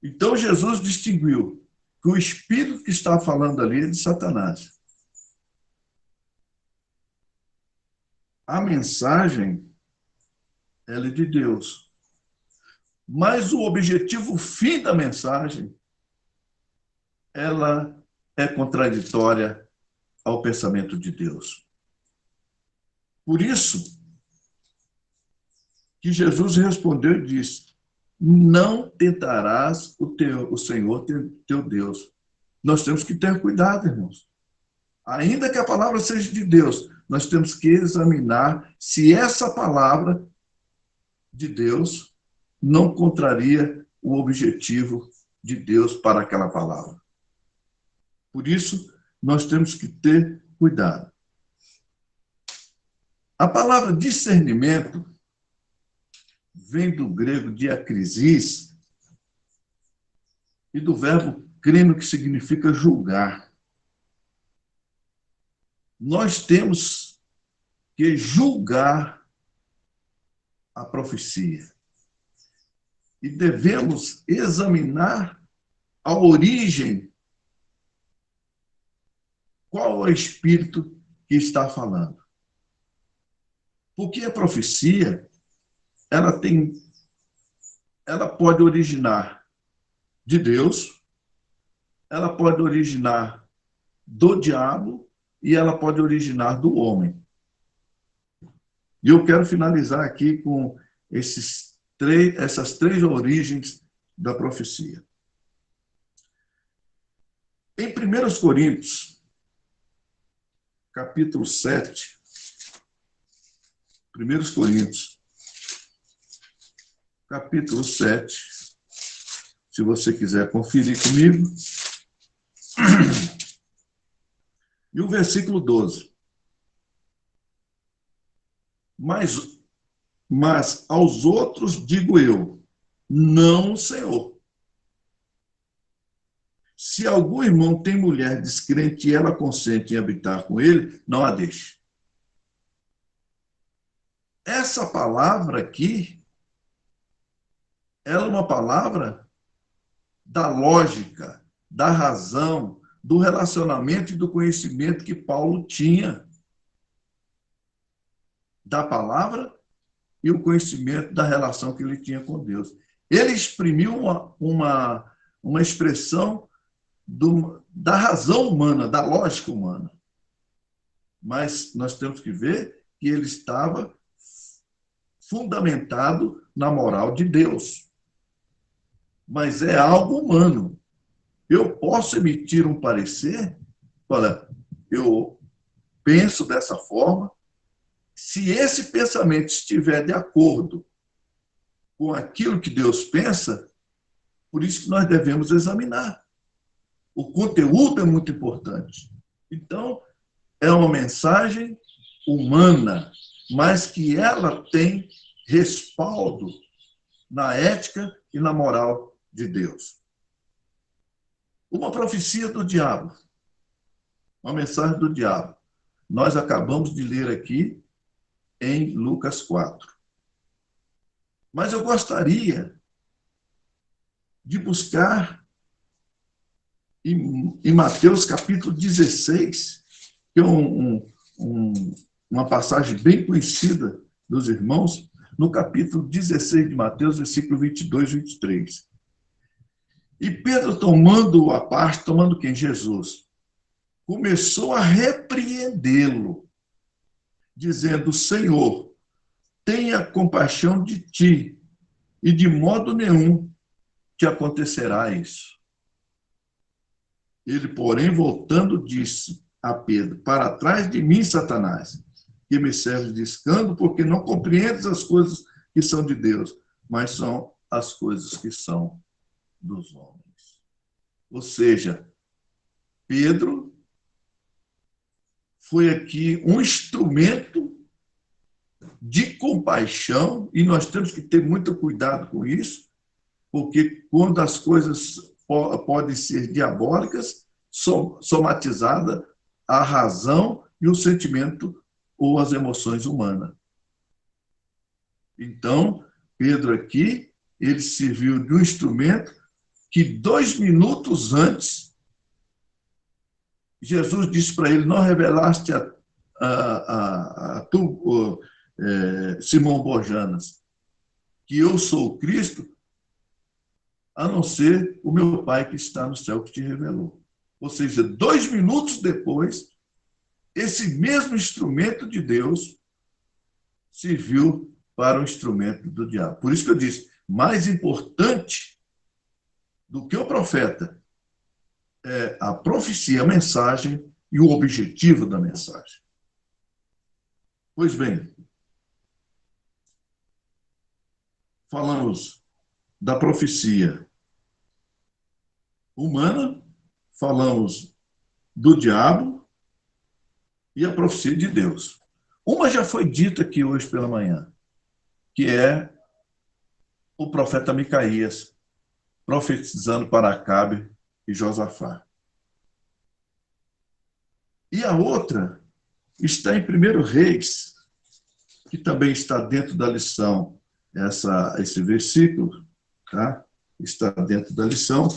Então Jesus distinguiu que o espírito que está falando ali é de Satanás. A mensagem, ela é de Deus. Mas o objetivo fim da mensagem, ela é contraditória ao pensamento de Deus. Por isso que Jesus respondeu e disse, não tentarás o Senhor teu Deus. Nós temos que ter cuidado, irmãos. Ainda que a palavra seja de Deus, nós temos que examinar se essa palavra de Deus não contraria o objetivo de Deus para aquela palavra. Por isso, nós temos que ter cuidado. A palavra discernimento vem do grego diacrisis e do verbo crino, que significa julgar. Nós temos que julgar a profecia. E devemos examinar a origem. Qual é o espírito que está falando? Porque a profecia, ela pode originar de Deus, ela pode originar do diabo e ela pode originar do homem. E eu quero finalizar aqui com essas três origens da profecia. Em 1 Coríntios, capítulo 7, 1 Coríntios, capítulo 7, se você quiser conferir comigo, e o versículo 12. Mas aos outros digo eu, não, Senhor. Se algum irmão tem mulher descrente e ela consente em habitar com ele, não a deixe. Essa palavra aqui, ela é uma palavra da lógica, da razão, do relacionamento e do conhecimento que Paulo tinha da palavra e o conhecimento da relação que ele tinha com Deus. Ele exprimiu uma expressão da razão humana, da lógica humana. Mas nós temos que ver que ele estava fundamentado na moral de Deus. Mas é algo humano. Eu posso emitir um parecer, olha, eu penso dessa forma, se esse pensamento estiver de acordo com aquilo que Deus pensa, por isso que nós devemos examinar. O conteúdo é muito importante. Então, é uma mensagem humana, mas que ela tem respaldo na ética e na moral de Deus. Uma profecia do diabo, uma mensagem do diabo. Nós acabamos de ler aqui em Lucas 4. Mas eu gostaria de buscar em Mateus capítulo 16, que é uma passagem bem conhecida dos irmãos, no capítulo 16 de Mateus, versículo 22 e 23. E Pedro, tomando a parte, tomando quem? Jesus, começou a repreendê-lo, dizendo, Senhor, tenha compaixão de ti, e de modo nenhum te acontecerá isso. Ele, porém, voltando, disse a Pedro, para trás de mim, Satanás, que me serves de escândalo, porque não compreendes as coisas que são de Deus, mas são as coisas que são dos homens. Ou seja, Pedro foi aqui um instrumento de compaixão, e nós temos que ter muito cuidado com isso, porque quando as coisas podem ser diabólicas, somatizada a razão e o sentimento ou as emoções humanas. Então, Pedro aqui, ele serviu de um instrumento que 2 minutos antes, Jesus disse para ele, não revelaste a tu, Simão Bojanas, que eu sou o Cristo, a não ser o meu Pai que está no céu que te revelou. Ou seja, 2 minutos depois, esse mesmo instrumento de Deus serviu para o instrumento do diabo. Por isso que eu disse, mais importante do que o profeta é a profecia, a mensagem e o objetivo da mensagem. Pois bem, falamos da profecia humana, falamos do diabo e a profecia de Deus. Uma já foi dita aqui hoje pela manhã, que é o profeta Micaías, profetizando para Acabe e Josafá. E a outra está em 1 Reis, que também está dentro da lição, esse versículo, tá? Está dentro da lição,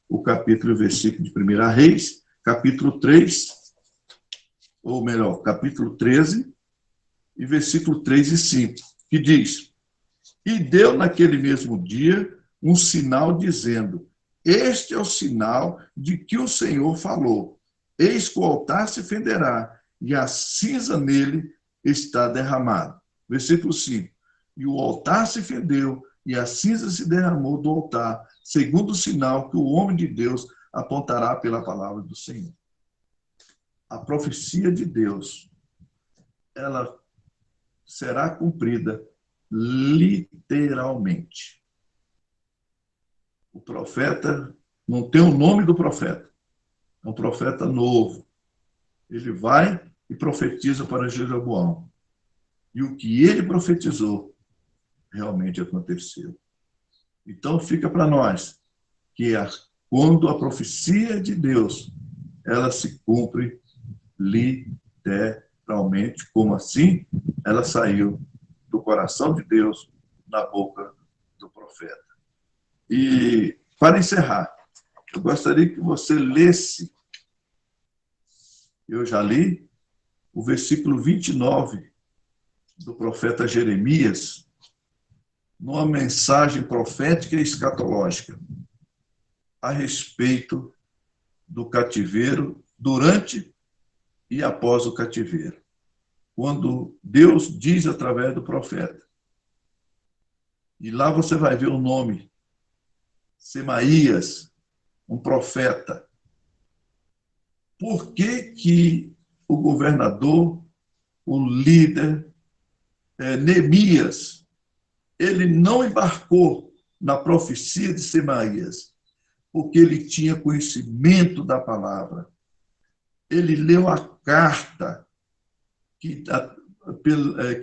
o capítulo e versículo de 1 Reis, capítulo 3, ou melhor, capítulo 13, e versículo 3 e 5, que diz, e deu naquele mesmo dia um sinal dizendo, este é o sinal de que o Senhor falou, eis que o altar se fenderá, e a cinza nele está derramada. Versículo 5. E o altar se fendeu, e a cinza se derramou do altar, segundo o sinal que o homem de Deus apontará pela palavra do Senhor. A profecia de Deus, ela será cumprida literalmente. O profeta não tem o nome do profeta, é um profeta novo. Ele vai e profetiza para Jeroboão. E o que ele profetizou realmente aconteceu. Então fica para nós que quando a profecia de Deus ela se cumpre literalmente, como assim? Ela saiu do coração de Deus na boca do profeta. E para encerrar, eu gostaria que você lesse, eu já li, o versículo 29 do profeta Jeremias, numa mensagem profética e escatológica a respeito do cativeiro, durante e após o cativeiro. Quando Deus diz através do profeta. E lá você vai ver o nome, Semaías, um profeta. Por que que o governador, o líder, Neemias, ele não embarcou na profecia de Semaías? Porque ele tinha conhecimento da palavra. Ele leu a carta que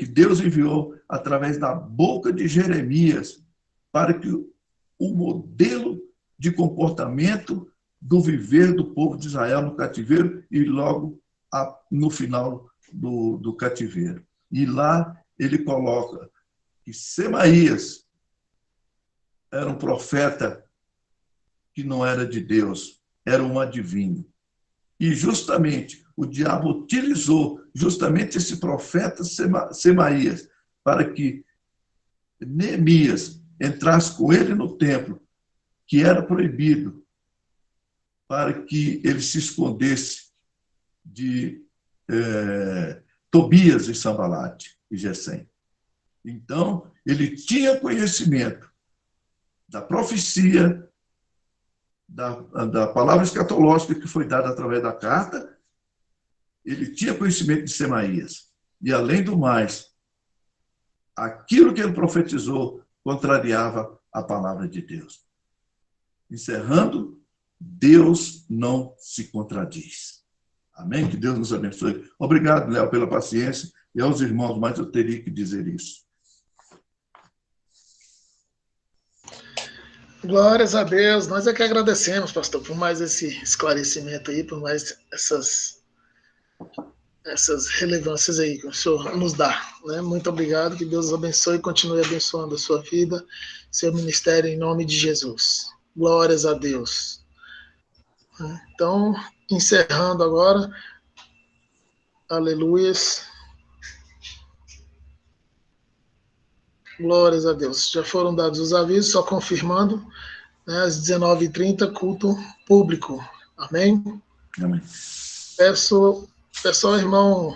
Deus enviou através da boca de Jeremias para que o modelo de comportamento do viver do povo de Israel no cativeiro e logo no final do cativeiro. E lá ele coloca que Semaías era um profeta que não era de Deus, era um adivinho. E justamente o diabo utilizou justamente esse profeta Semaías para que Neemias entrasse com ele no templo, que era proibido, para que ele se escondesse de Tobias e Sanbalate e Gesem. Então, ele tinha conhecimento da profecia, da palavra escatológica que foi dada através da carta, ele tinha conhecimento de Semaías. E, além do mais, aquilo que ele profetizou contrariava a palavra de Deus. Encerrando, Deus não se contradiz. Amém? Que Deus nos abençoe. Obrigado, Léo, pela paciência, e aos irmãos, mas eu teria que dizer isso. Glórias a Deus. Nós é que agradecemos, pastor, por mais esse esclarecimento aí, por mais essas relevâncias aí que o senhor nos dá. Né? Muito obrigado, que Deus os abençoe e continue abençoando a sua vida, seu ministério, em nome de Jesus. Glórias a Deus. Então, encerrando agora, aleluias. Glórias a Deus. Já foram dados os avisos, só confirmando, né, às 19h30, culto público. Amém? Amém. Peço ao irmão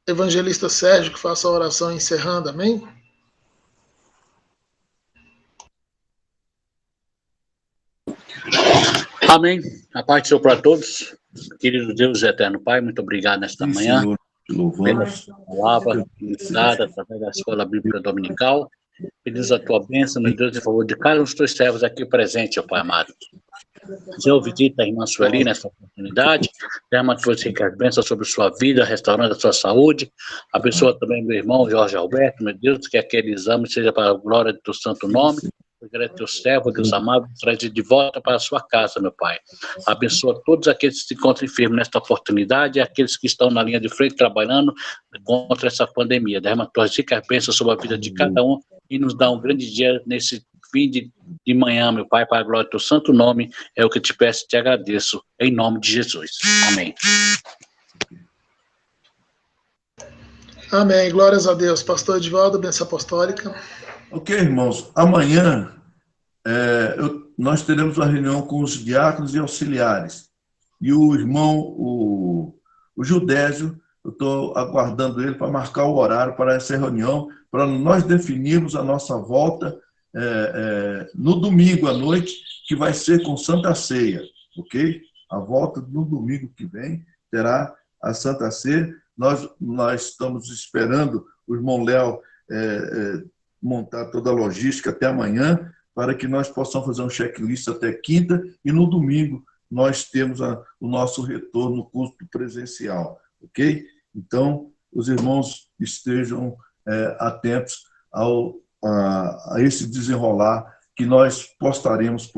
evangelista Sérgio que faça a oração encerrando. Amém? Amém. A paz do Senhor para todos. Querido Deus e eterno Pai, muito obrigado nesta manhã. Senhor, Pela palavra dada através da Escola Bíblica Dominical. Pedimos a tua bênção, meu Deus, em favor de cada um dos teus servos aqui presentes, ó Pai amado. Senhor, visita a irmã Sueli nessa oportunidade, derrama tuas ricas bênçãos sobre sua vida, restaurando a sua saúde. Abençoa também meu irmão Jorge Alberto, meu Deus, que aquele exame seja para a glória do teu santo nome. É teu servo, Deus amado, traz de volta para a sua casa, meu Pai. Abençoa todos aqueles que se encontram enfermos nesta oportunidade e aqueles que estão na linha de frente trabalhando contra essa pandemia. Derrama tuas ricas bênçãos sobre a vida de cada um e nos dá um grande dia nesse fim de manhã, meu Pai, para a glória do teu santo nome. É o que eu te peço e te agradeço, em nome de Jesus. Amém. Amém. Glórias a Deus. Pastor Edivaldo, bênção apostólica. Ok, irmãos. Amanhã nós teremos uma reunião com os diáconos e auxiliares. E o irmão, o Judésio, eu estou aguardando ele para marcar o horário para essa reunião, para nós definirmos a nossa volta no domingo à noite, que vai ser com Santa Ceia, ok? A volta no domingo que vem terá a Santa Ceia. Nós estamos esperando o irmão Léo montar toda a logística até amanhã, para que nós possamos fazer um checklist até quinta, e no domingo nós temos o nosso retorno no culto presencial, ok? Então, os irmãos estejam atentos a esse desenrolar, que nós postaremos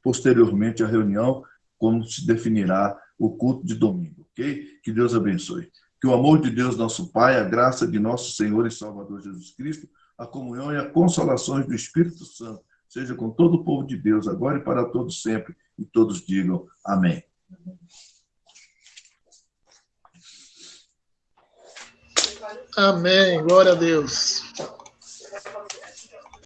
posteriormente à reunião, como se definirá o culto de domingo, ok? Que Deus abençoe. Que o amor de Deus, nosso Pai, a graça de nosso Senhor e Salvador Jesus Cristo, a comunhão e a consolação do Espírito Santo seja com todo o povo de Deus, agora e para todos sempre, e todos digam amém. Amém. Glória a Deus.